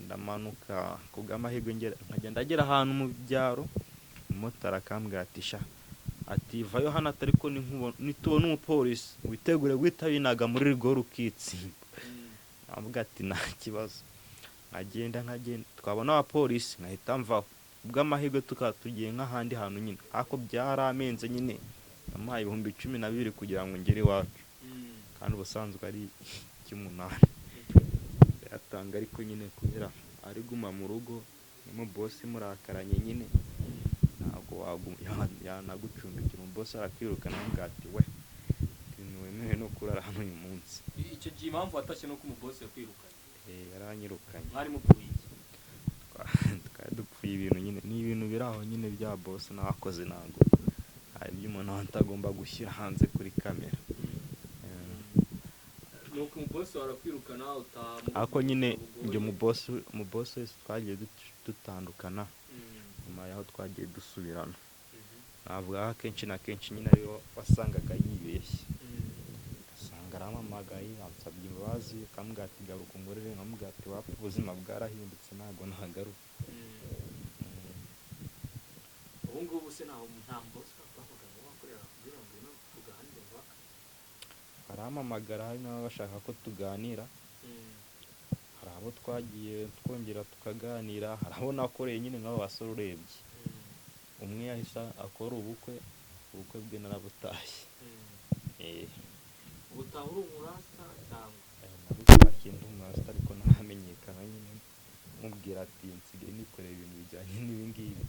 ndamanuka kugamahirwe nkagenda agera ahantu mu byaro umumotari akambwira ati vayo hano atari ko nitubona umupolisi witegure guhita binaga muri rwo rukitsimba avuga ati nta kibazo nkagenda twabona abapolisi nkahita mvaho ubw'amahirwe tukaba tugiye nk'ahandi hantu nyine ariko byaramenze nyine namuhaye 12,000 kugira ngo ngere iwacu kandi ubusanzwe ari 8,000 yatanga ariko nyine kubera ari guma mu rugo mu boss murakaranye nyine ntabwo yanagucumbikira umubosi arakwirukana ngati we wemewe no kurara hano uyu munsi icyo gihe impamvu watashye no ko umubosi yakwirukanye yaranyirukanye mwari mupfuye twari dupfuye ibintu nyine ni ibintu biri aho nyine bya boss n'abakoze ntabwo hari ibyo umuntu atagomba gushyira hanze kuri kamera nuko umubosi warakwirukana ariko nyine njye umubosi twagiye dutandukana nyuma yaho twagiye dusubirana navuga akenshi na kenshi nyine ariyo wasangaga yibeshye, ugasanga arampamagaye ansabye imbabazi akambwira ati garuka ungorere, nkamubwira ati wapfa ubuzima bwarahindutse ntabwo nahagaruka. ubu ngubu se nta mbosi twavuga ngo wakorera kugira ngo ino tuganire mpaka barampamagara, hari n'ababa bashaka ko tuganira, hari abo twagiye twongera tukaganira, hari abo nakoreye nyine nk'abo basore urebye, umwe yahise akora ubukwe bwe narabutashye. ubutaha uri umurasta cyangwa nabutashye ndi umurasta ariko ntaramenyekana nyine, mubwira ati nsigaye nikorera ibintu bijyanye n'ibi ngibi,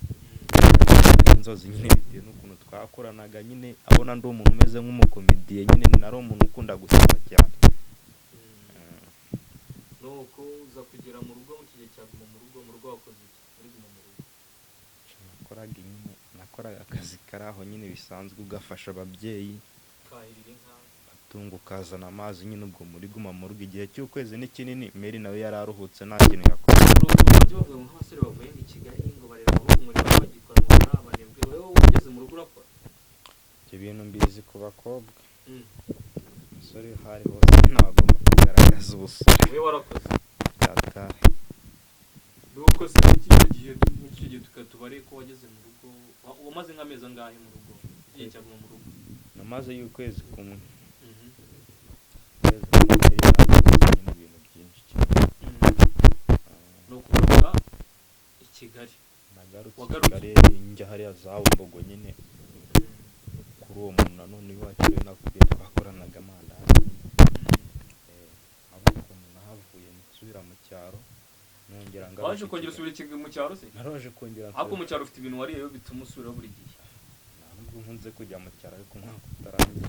inzozi nyine bitewe n'ukuntu twakoranaga nyine, abona ndi umuntu umeze nk'umukomediye nyine, nari umuntu ukunda gusetsa cyane. nuko uza kugera mu rugo mu kigihe cya Guma mu rugo wakoze iki muri Guma mu rugo? nakoraga akazi kari aho nyine bisanzwe, ugafasha ababyeyi ukahirira inka, ugatunga ukazana amazi nyine, ubwo muri Guma mu rugo igihe cy'ukwezi ni kinini, Mary nawe yari aruhutse nta kintu yakora. bajya bavuga ngo nk'abasore bavuye i Kigali ngo bareba amaboko umurimo bagikora ngo ari abanebwe, wowe ugeze mu rugo urakora ibyo bintu mbizi ku bakobwa, umusore hari hose ntagomba kugaragaza ubusore. wowe warakoze byatahe nuko se muri iki gihe tukatubare ko wageze mu rugo wamaze nk'amezi angahe mu rugo igihe cya Guma mu rugo? namaze y'ukwezi kumwe, ibintu byinshi cyane. ni ukuvuga i Kigali nagarutse i Kigali njya hariya za Bumbogo nyine, kuri uwo muntu nanone iwacu rero nakubwiye twakoranaga amandazi, abo ukuntu nahavuye nsubira mu cyaro, nongera ngaruka. waje kongera usubira mu cyaro se? naroje kongera ariko mu cyaro ufite ibintu wariyeyo bituma usubiraho buri gihe? ntabwo nkunze kujya mu cyaro ariko umwaka utarangiye,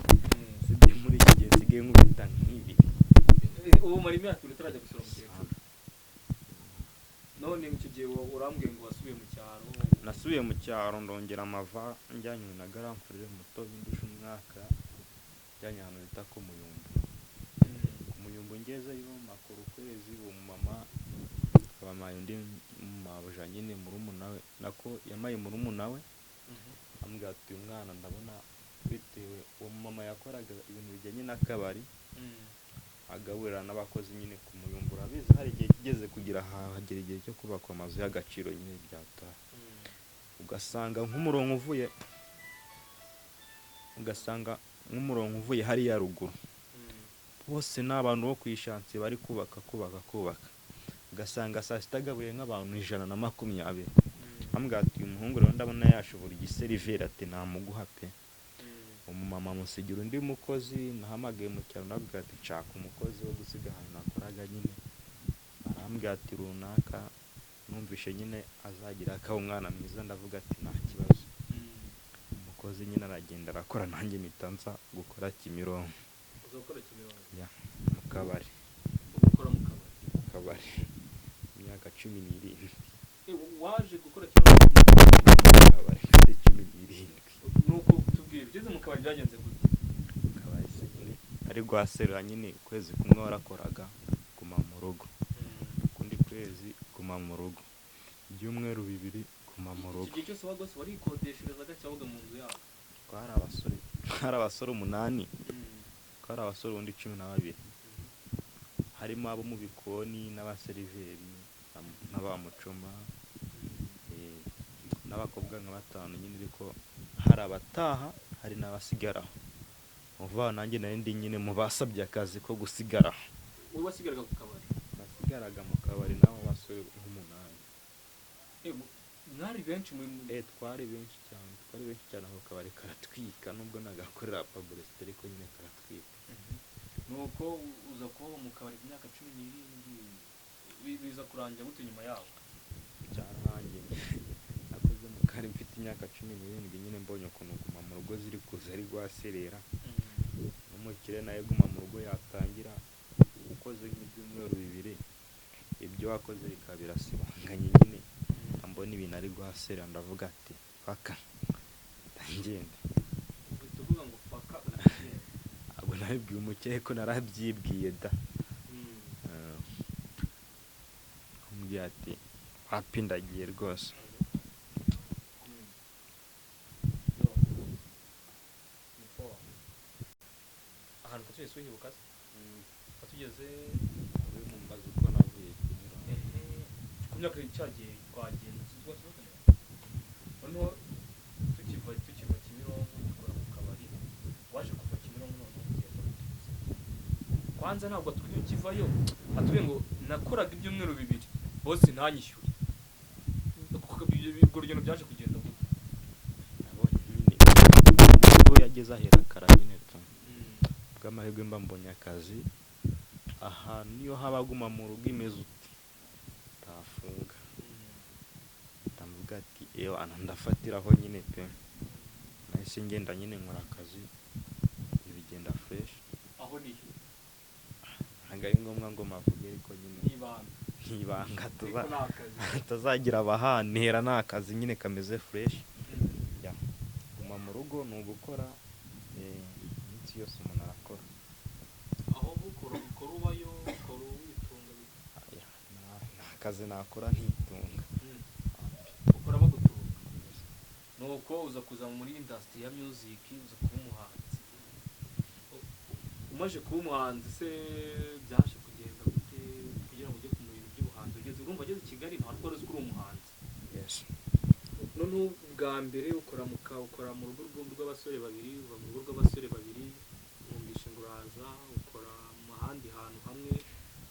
sibye muri iki gihe nsigaye nkubita nk'ibi. ubu mara imyaka ibiri utarajya gusura umukecuru, none icyo gihe urambwiye ngo wasubiye mu cyaro? nasubiye mu cyaro ndongera amava njyanywe na garamfurire muto bindusha umwaka, njyanye ahantu bita ku Muyumbu ngezeyo makora ukwezi, uwo mumama abampaye undi mabuja nyine murumuna we, nako yamaye murumuna we, ambwira ati uyu mwana ndabona bitewe, uwo mumama yakoraga ibintu bijyanye n'akabari, agaburira n'abakozi nyine ku Muyumbu, urabizi hari igihe kigeze kugira hagera igihe cyo kubakwa amazu y'agaciro nyine byataha, ugasanga nk'umurongo uvuye hariya ruguru bose ni abantu bo ku ishansiye bari kubaka, ugasanga saa sita agaburiye nk'abantu 120. ambwira ati uyu muhungu rero ndabona yashobora igiseriveri, ati namuguha pe. umumama amusigira undi mukozi, nahamagaye mu cyaro ndabwira ati nshaka umukozi wo gusiga ahantu nakoraga nyine, arambwira ati runaka, numvishe nyine azagira akaba umwana mwiza, ndavuga ati nta kibazo. umukozi nyine aragenda arakora, nanjye mpita nza gukora Kimironko. uzakora Kimironko? mu kabari. gukora mu kabari imyaka 17. waje gukora Kimironko mu kabari mfite 17. nuko tubwire ugeze mu kabari byagenze gute? mu kabari se nyine ari rwaserera nyine, ukwezi kumwe warakoraga Guma mu rugo, ukundi kwezi Guma mu rugo, ibyumweru 2 Guma mu rugo. igihe cyose wagose warikodesherezaga cyangwa mu nzu yawe? twari abasore 8, twari abasore ubundi 12, harimo abo mu bikoni n'abaseriveri n'abamucoma, n'abakobwa nka 5 nyine, ariko hari abataha hari n'abasigaraho, uva nanjye nari ndi nyine mu basabye akazi ko gusigaraho. wowe wasigaraga ku kabari? nasigaraga mu kabari n'abo basore nk'umunani. mwari benshi twari benshi cyane, ako kabari karatwika, nubwo nagakorera publicité ariko nyine karatwika. nuko uza kuba mu kabari ku myaka 17, biza kurangira gute nyuma yaho? cyarangiye nakoze mu kari mfite imyaka 17 nyine, mbonye ukuntu Guma mu rugo ziri kuza ari rwaserera, n'umukire nawe Guma mu rugo yatangira, ukoze nk'ibyumweru 2 ibyo wakoze bikaba birasibanganye nyine, mbona ibintu ari rwaserera, ndavuga ati faka ndagenda. tuvuga ngo faka abo nabibwiye umukire ko narabyibwiye da. ambwira ati wapi ndagiye rwose. wese unyibuka se watugeze uyu mumbaza uko navuye kunyura ku myaka cyagiye twagenda noneho tukiva Kimironko dukora mu kabari waje kuva Kimironko noneho ugenda kwanza ntabwo tukivayo atuye ngo nakoraga ibyumweru 2 bose ntanyishyure urwo rugendo byaje kugenda gute nabonye nyine ubwo yageze ahera kara nyine bw'amahirwe mba mbonye akazi ahantu niyo habaguma mu rugo imeze uti tafunga ndamuvuga ati eyo ndafatiraho nyine pe nahise ngenda nyine nkora akazi ibigenda fresh aho ni ntabwo ari ngombwa ngo mavuge ariko nyine ntibanga tuzagira abahantera ni akazi nyine kameze fresh guma mu rugo ni ugukora iminsi yose umuntu arakora aho ukora ubayo ukora witunga nta kazi nakora ntitunga ukora bagutunga nuko uza kuza muri industry ya music uza kuba umuhanzi umaze kuba umuhanzi se byaje kugenda gute kugira ngo ujye ku bintu by'ubuhanzi ugeze urumva ageze i Kigali ntabwo wari uzi ko uri umuhanzi none bwa mbere ukora mu rugo rw'abasore babiri uva mu rugo rw'abasore babiri mwumvishe ngo uraza ukora mu handi hantu hamwe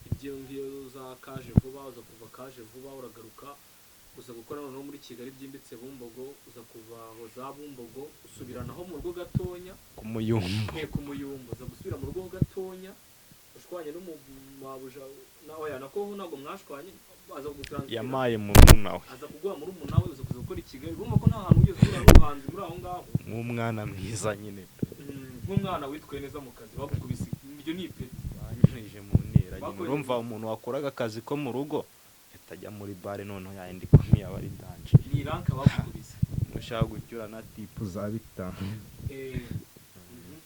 ibyo ngiyo za kaje vuba uza kuva kaje vuba uragaruka uza gukora noneho muri Kigali byimbitse Bumbogo uza kuva aho za Bumbogo usubiranaho mu rugo gatonya ku Muyumbo uza gusubira mu rugo gatonya ushwanye n'umumabuja nawe nako ntabwo mwashwanye aza kugutransfera yamaye mu runawe aza kugura muri umunawe uza kuza gukora i Kigali urumva ko nta hantu ugeze uri ubuhanzi muri aho ngaho nk'umwana mwiza nyine nk'umwana witwaye neza mu kazi bagukubise ibyo ni ipeti banyurije mu ntera nyine urumva umuntu wakoraga akazi ko mu rugo atajya muri bare noneho yandi komye aba ari danje ni ranka bagukubise mushaka gucyura na tipu za bitanu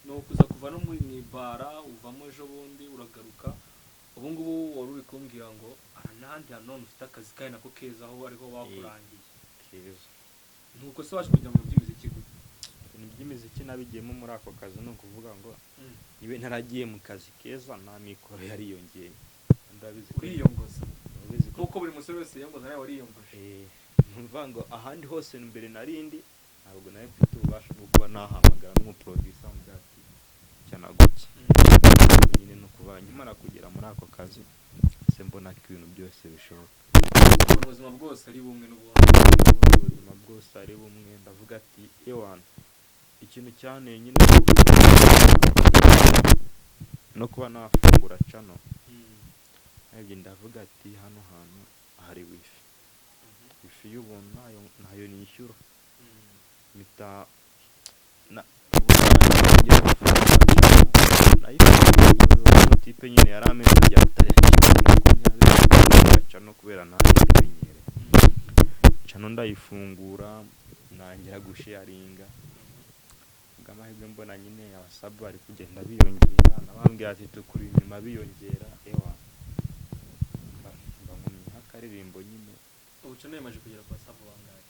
no kuza kuva no muri bara uvamo ejo bundi uragaruka ubu ngubu wari uri kumbwira ngo n'ahandi hantu none ufite akazi kawe nako keza aho ariho bakurangiye keza nuko se waje kujya mu by'imiziki gute ibintu by'imiziki nabigiyemo muri ako kazi ni ukuvuga ngo niwe ntaragiye mu kazi keza nta mikoro yariyongeye ndabizi uriyongoza kuko buri musore wese yiyongoza nawe wariyongoje numva ngo ahandi hose mbere narindi ntabwo nawe mfite ububasha bwo kuba nahamagara n'umuproducer mugati cyana guki nyine no kuba nyimara kugera muri ako kazi se mbona ko ibintu byose bishoboka ubuzima bwose ari bumwe ubuzima bwose ari bumwe ndavuga ati ewana ikintu cyane nyine no kuba nafungura cano nabyo ndavuga ati hano hantu hari wifi y'ubuntu nayo nishyura mita na tipe nyine yari amezi rya tariki 20 cano kubera nanjye bimenyere cano ndayifungura nangira gusharinga bw'amahirwe mbona nyine abasabu bari kugenda biyongera nabambwira ati tukuri inyuma biyongera ewa mbamumye nk'akaririmbo nyine ubu cano yamaze kugera kwa sabu bangahe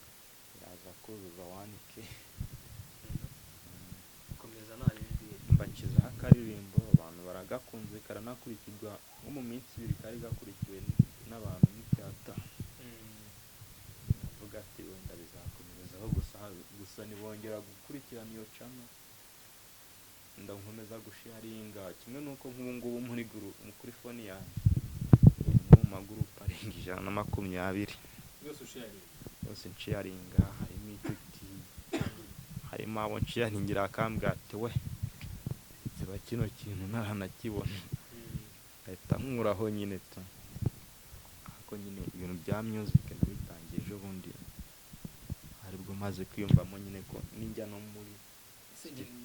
yaza kuzuza 1k komeza nayindi mbakizaho akaririmbo abantu baragakunze karanakurikirwa nko mu minsi 2 kari gakurikiwe n'abantu n'icyata avuga ati wenda bizakomerezaho gusa nibongera gukurikirana iyo cano ndankomeza gusharinga kimwe nuko nk'ubu ngubu kuri phone yanjye mu magurupe arenga 120 yose nsharinga harimo inshuti harimo abo nsharingira akambwira ati we ziba kino kintu ntaranakibona ahita nkuraho nyine to ariko nyine ibintu bya music nabitangiye ejo bundi aribwo maze kwiyumvamo nyine ko ninjya no muri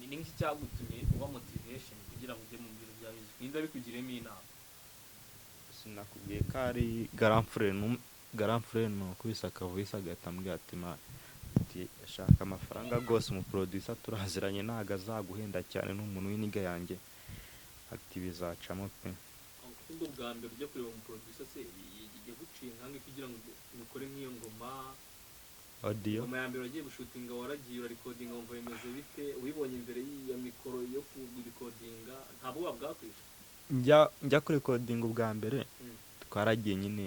ni n'iki cyagutumye uba motivation kugira ngo ujye mu bintu bya music ninda bikugiremo inama sinakubwiye ko ari grand frère no kubisa akavuisa agatambwira ati ma ashaka amafaranga rwose mu producer turaziranye ntago azaguhenda cyane n'umuntu w'iniga yanjye ati bizacamo pe ubwo bwa mbere ujya kureba mu producer se yaguciye nkange kugira ngo ukore nk'iyo ngoma audio ngoma ya mbere wagiye gushutinga waragiye urarekodinga wumva bimeze bite ubibonye imbere ya mikoro yo kurikodinga ntabwo wabwakwisha njya kuri recording ubwa mbere twaragiye nyine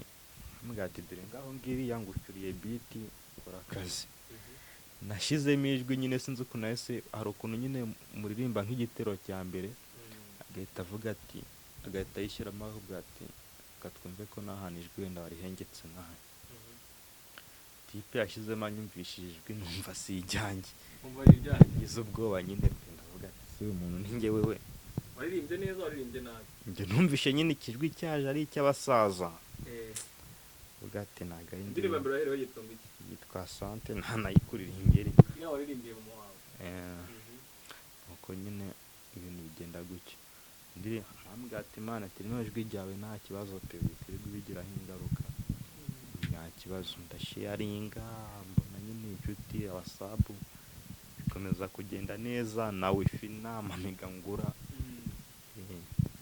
mbwira ati dore ngaho ngiri yangucuriye beat kora akazi nashizemo ijwi nyine sinzi ukuntu nahise hari ukuntu nyine muririmba nk'igitero cya mbere agahita avuga ati agahita yishyiramo avuga ati katwumve ko n'ahantu ijwi wenda warihengetse nk'aha tipe yashyizemo anyumvishije ijwi numva si ijyanjye ngize ubwoba nyine ndavuga ati si umuntu ni njye wewe waririmbye neza waririmbye nabi njye numvishe nyine ikijwi cyaje ari icy'abasaza uvuga ati ntabwo ari indirimbo mbere yaherewe yitwa ngo iki yitwa sante ntanayikuririmbye iyo waririmbiye mu wawe nuko nyine ibintu bigenda gutya ntambwira ati imana ati rino jwi ryawe nta kibazo pe bikwiye bigiraho ingaruka nta kibazo ndasharinga mbona nyine inshuti abasabu bikomeza kugenda neza na wifi n'amamiga ngura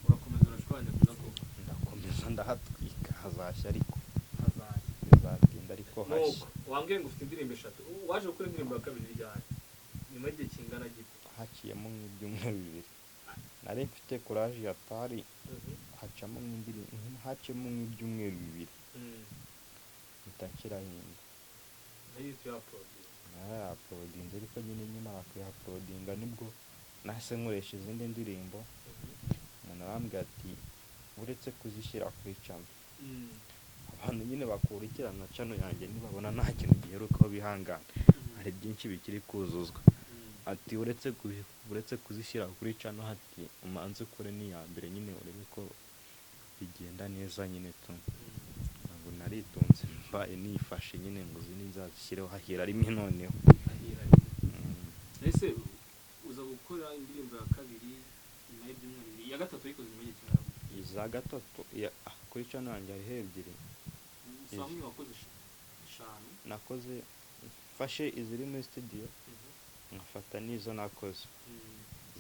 urakomeza urashwanya kuko ndakomeza ndahatwika hazashya ariko hazashya bizatinda ariko hashya wambwiye ngo ufite indirimbo 3 waje gukora indirimbo ya kabiri ryari nyuma y'igihe kingana gito haciyemo nk'ibyumweru 2 nari mfite courage ya tari hacamo nk'ibyumweru 2 bitakirahinda nayo uploadinze ariko nyine nyimara kuya-uploadinga nibwo nahise nkoresha izindi ndirimbo umuntu arambwira ati uretse kuzishyira kuri channel abantu nyine bakurikirana channel yanjye nibabona nta kintu giherukaho bihangana hari byinshi bikiri kuzuzwa ati uretse kuzishyira kuri channel hati umanze ukore n'iya mbere nyine urebe ko bigenda neza nyine tu ntabwo naritunze mbaye nifashe nyine ngo zini nzazishyireho hahira rimwe noneho ese uza gukora indirimbo ya kabiri nyuma y'ibyumweru 2 ya gatatu yikoze mu gihe kingana iza gatatu kuri channel yanjye hari ebyiri samwe wakoze 5 nakoze fashe iziri muri studio nkafata nizo nakoze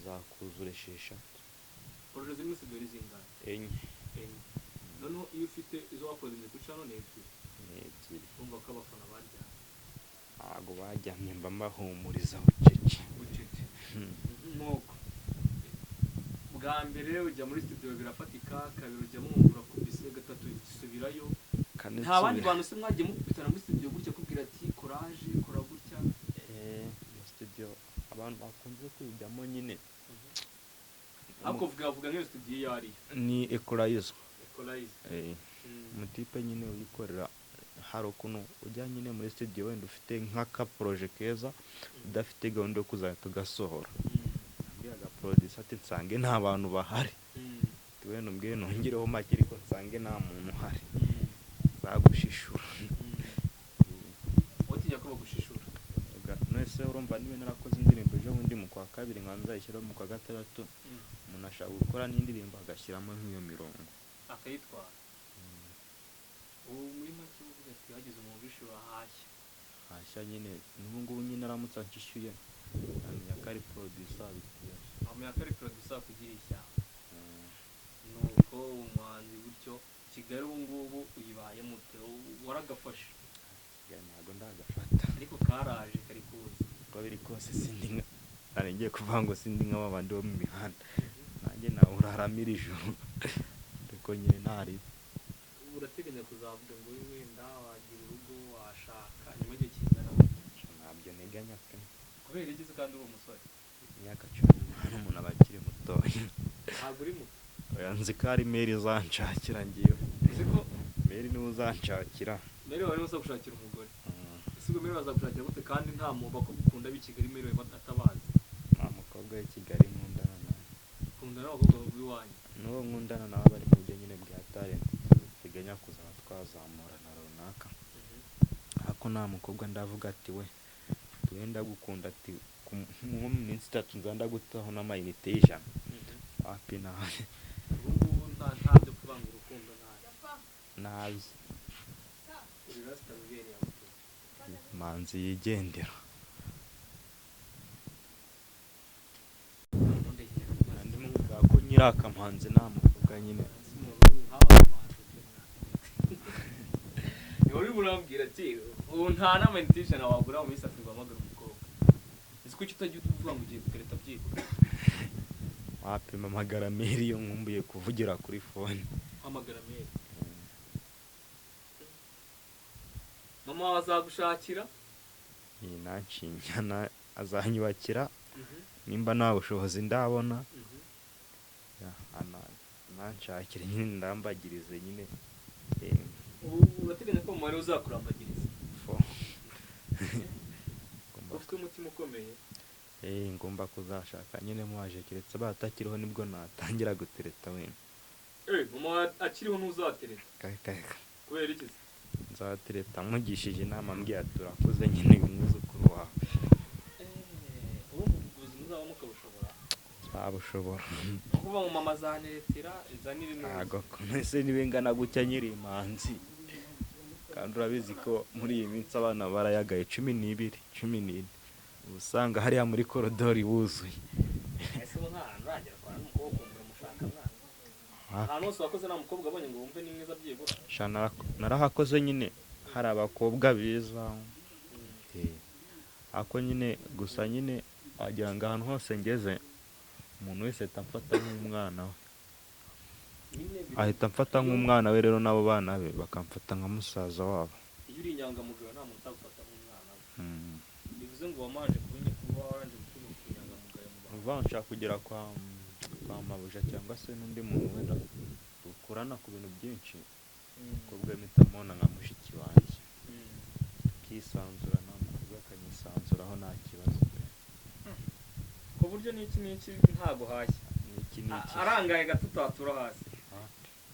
zakuzura 6 project zimwe studio zingana enye noneho iyo ufite izo wakoze kuri channel ni ebyiri umva ko abafana barya ntabwo bajyamye mba mbahumuriza bucece nuko bwa mbere ujya muri studio birafatika kabiri ujya mwungura kubise gatatu isubirayo nta bandi bantu se mwagiye mukubitana muri studio gutya kubwira ati courage kora gutya studio abantu bakunze kwijyamo nyine ako vuga nk'iyo studio yari ni Equalizer mutipe nyine uyikorera hari ukuntu ujya nyine muri studio wenda ufite nk'aka projet keza udafite gahunda yo kuzahita ugasohora mbwiraga producer ati nsange nta bantu bahari wenda umbwiye nongereho make ariko nsange nta muntu uhari bagushishura watinya ko bagushishura nese urumva niba narakoze indirimbo ejo bundi mu kwa kabiri nkanza ishyiraho mu kwa gatandatu umuntu ashaka gukora n'indirimbo agashyiramo nk'iyo mirongo akayitwara ubu muri make uvuga ati hagize umuntu wishura hashya nyine n'ubu ngubu nyine aramutse anshyishyuye amenya ko ari producer bitiye amenya ko ari producer kugira ishyamba nuko umuhanzi gutyo Kigali ubu ngubu uyibaye mute waragafashe ntabwo ndagafata ariko karaje kari kuza uko biri kose sindi ngiye kuvuga ngo sindi nk'abandi bo mu mihanda nanjye nawe uraramira ijuru ariko nyine ntari urateganya kuzavuga ngo wenda wagira urugo washaka nyuma y'igihe kingana ntabyo nteganya pe kubera igize kandi uri umusore imyaka 10 umuntu aba akiri mutoya ntabwo uri muto nzi ko ari Mary izanshakira ngiyo uzi ko Mary niwe uzanshakira Mary wari uza gushakira umugore ese ubwo Mary bazagushakira gute kandi nta muntu bakunda b'i Kigali Mary atabazi nta mukobwa w'i Kigali nkundana nawe ukundana n'abakobwa b'iwanyu n'uwo nkundana nawe bari mu buryo nyine bwa talent teganya kuzaba twazamurana runaka ariko nta mukobwa ndavuga ati we wenda gukunda ati mu minsi 3 nzanda gutaho n'amayinite y'ijana wapi nawe ubu ntabyo kubanga urukundo nazi uri rasta bibereye manzi yigendera ndi mu bwa ko nyirakamanzi nta mukobwa nyine uri burambwira ati ubu nta nama ijana wagura mu minsi afurwa amagara umukobwa ese kuki utajya uvuga ngo ugiye gutereta byiga wapima amagara meri iyo nkumbuye kuvugira kuri fone hamagara meri mama wawe azagushakira iyi nanshinyana azanyubakira nimba nta bushobozi ndabona nanshakire nyine ndambagirize nyine ubu urateganya ko mama wawe uzakurambagiriza ufite umutima ukomeye ngomba kuzashaka nyine mwaje keretse batakiriho nibwo natangira gutereta wenda mama akiriho ntuzatereta kubera iki nzatereta mugishije inama mbwira turakuze nyine uyu mwuzukuru wawe ubu ubuzima uzabamo ukabushobora nzabushobora kuba mu mama zaneretera izanira ibintu ntabwo ese nibingana gutya nyiri imanzi kandi urabizi ko muri iyi minsi abana barayagaye 12 14 usanga hariya muri korodori wuzuye ese ubu nta hantu uragera kwa n'umukobwa muramushaka mwana ahantu hose wakoze nta mukobwa abonye ngo wumve ni mwiza byibura narahakoze nyine hari abakobwa beza ako nyine gusa nyine wagira ngo ahantu hose ngeze umuntu wese ahita amfata nk'umwana we ahita amfata nk'umwana we rero n'abo bana be bakamfata nka musaza wabo iyo uri inyangamugayo nta muntu utagufata nk'umwana we bivuze ngo wamaje kuba waranje guturuka inyangamugayo mu bantu nshaka kugera kwa mabuja cyangwa se n'undi muntu wenda dukorana ku bintu byinshi umukobwa mpita nka mushiki wanjye akisanzura n'umukobwa akanyisanzuraho nta kibazo ku buryo n'iki ntago hashya arangaye gato utatura hasi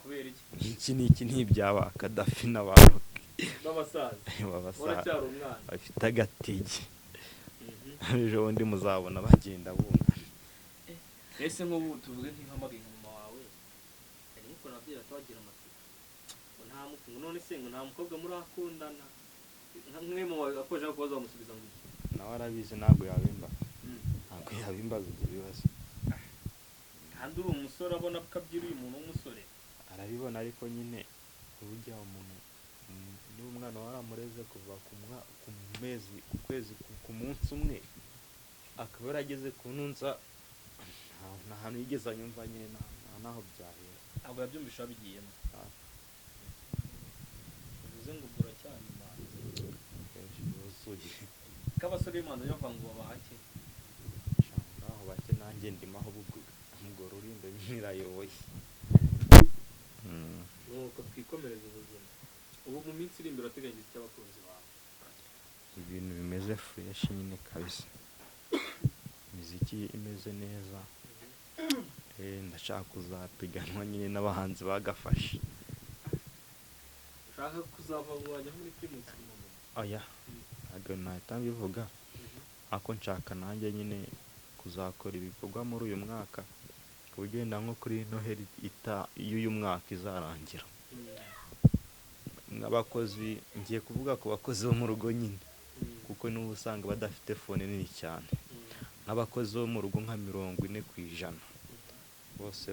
kubera iki iki ntibyaba Kadafi n'abantu b'abasaza uracyari umwana bafite agatege ejo bundi muzabona bagenda bunga ese nk'ubu tuvuge nk'impamagaye nka mama wawe ariko nabwira twagira amatsiko nta mutungo none se ngo nta mukobwa murakundana mwe mu akoje kubaza bamusubiza ngo iki nawe arabizi ntabwo yabimbaza ibyo bibazo kandi uri umusore abona ko abyira uyu muntu w'umusore arabibona ariko nyine urujya umuntu niba umwana waramureze kuva ku kwezi ku munsi umwe akaba yarageze ku ntunza nta hantu yigeze anyumva nyine naho byahera ntabwo yabyumvisha bigiyemo bivuze ngo ugura cyane imanzi k'abasore b'imanzi bavuga ngo babahake naho bake nanjye ndimaho ubwo rulindo nyirayoboye nuko twikomereza ubuzima ubu mu minsi iri imbere urateganyiriza icyo abakunzi bawe ibintu bimeze fresh nyine kabisa imiziki imeze neza ndashaka kuzapiganwa nyine n'abahanzi bagafashe ushaka kuzava ngo wajya muri primus oya ntabwo nahita mbivuga ako nshaka nanjye nyine kuzakora ibikorwa muri uyu mwaka ugenda nko kuri noheli y'uyu mwaka izarangira nk'abakozi ngiye kuvuga ku bakozi bo mu rugo nyine kuko n'ubu usanga badafite fone nini cyane nk'abakozi bo mu rugo nka 40% bose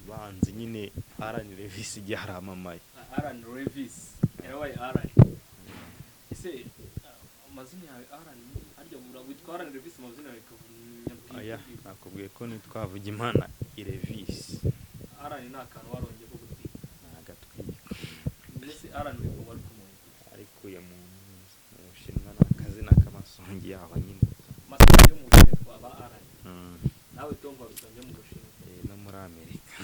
banzi nyine Arani Levis igihe haramamaye Arani Levis yarabaye Arani ese amazina yawe Arani arya witwa Arani Levis amazina yawe aya nakubwiye ko nitwa Vugimana Levis Arani ni akantu warongeye ko gutwika agatwika mbese Arani uri kumara kumuntu arikuye mu Bushinwa n'akazina k'amasongi yabo nyine masongi yo mu Bushinwa twaba Arani nawe tomba bisonge mu Bushinwa no muri Amerika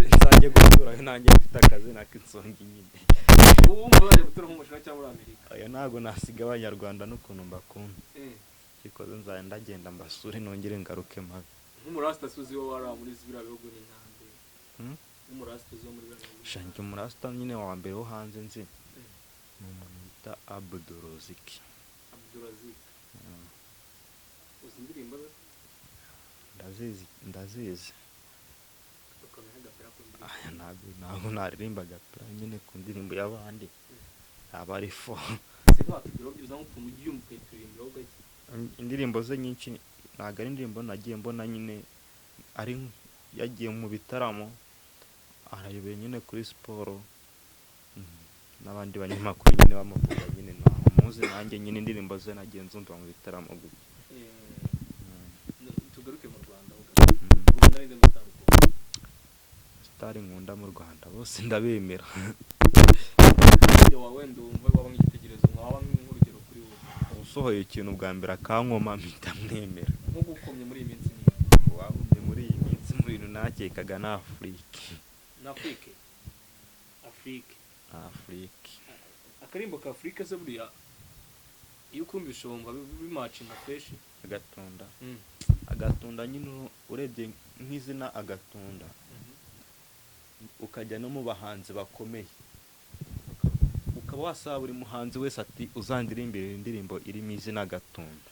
nzajye gutura nanjye mfite akazina k'insongi nyine ubu mbaje gutura mu Bushinwa cyangwa muri Amerika oya ntabwo nasiga abanyarwanda n'ukuntu mbakunda kikoze nzajya ndagenda mbasure nongere ngaruke mabi nk'umurasta suzi wo wara muri zibira bihugu n'intande nk'umurasta zo muri bana shange umurasta nyine wa mbere wo hanze nzi ni umuntu bita Abdurazik uzi indirimbo ndazizi ntabwo naririmba gapira nyine ku ndirimbo y'abandi aba ari fo indirimbo ze nyinshi ntabwo ari indirimbo nagiye mbona nyine ari yagiye mu bitaramo arayobeye nyine kuri siporo n'abandi banyamakuru nyine bamuvuga nyine ntaho muzi nanjye nyine indirimbo ze nagiye nzumva mu bitaramo gutya. tugaruke mu Rwanda Rwanda ni mutaruko sitari nkunda mu Rwanda bose ndabemera. wawe ndumva waba nk'igitekerezo mwaba nk'urugero kuri wowe usohoye ikintu bwa mbere akankoma mpita mwemera. nko gukomye muri iyi minsi ni wahumye muri iyi minsi mu bintu nakekaga na Afrique akarimbo ka Afrique se buriya iyo ukumvisha wumva bimacinga fresh agatunda nyine urebye nk'izina agatunda ukajya no mu bahanzi bakomeye ukaba wasaba buri muhanzi wese ati uzandirimbira indirimbo irimo izina agatunda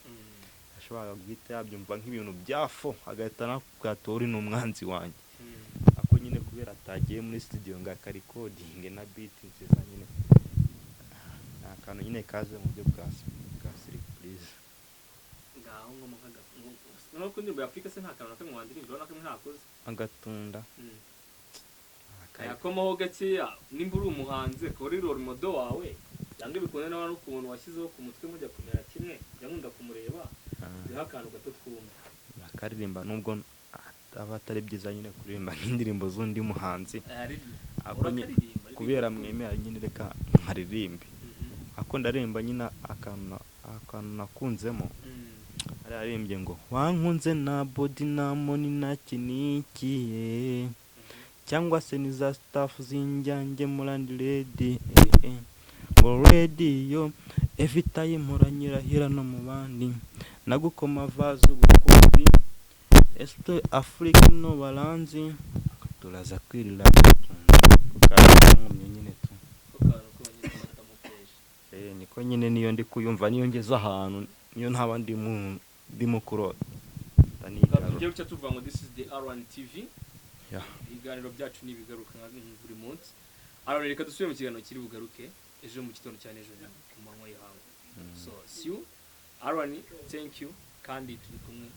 ashobora guhita yabyumva nk'ibintu byafo agahita nakubwira uri n'umwanzi wanjye ako nyine kubera atagiye muri studio ngo akarikodinge na beat nziza nyine akantu nyine kaze mu buryo bwa surprise ngaho ngo mukaga no kundirwa ya Afrique se nta kantu nakamwe wandirimbira nakamwe ntakoze agatunda ayakomaho gakeya nimba uri umuhanzi ko uri role model wawe cyangwa bikunde n'abantu ku muntu washyizeho ku mutwe mujya kumera kimwe yankunda kumureba biha akantu gato twumva akaririmba nubwo aba atari byiza nyine kuririmba nk'indirimbo z'undi muhanzi kubera mwemera nyine reka nkaririmbe ako ndaririmba nyine akantu nakunzemo ararimbye ngo wankunze na body na money na kinikiye cyangwa se ni za staff zinjyange murandi ready ngo ready yo every time muranyirahira no mu bandi nagukoma vazo ubukombi este Afrique no balanzi turaza kwirira kandi nyine tu niko nyine niyo ndi kuyumva niyo ngeze ahantu niyo ntaba ndi mukurota tugiye guca tuvuga ngo this is the R1 TV ibiganiro byacu ni bigaruka buri munsi reka dusubire mu kiganiro kiri bugaruke ejo mu gitondo cyane ejo ku manywa y'ihangu so see you R1 thank you kandi turi kumwe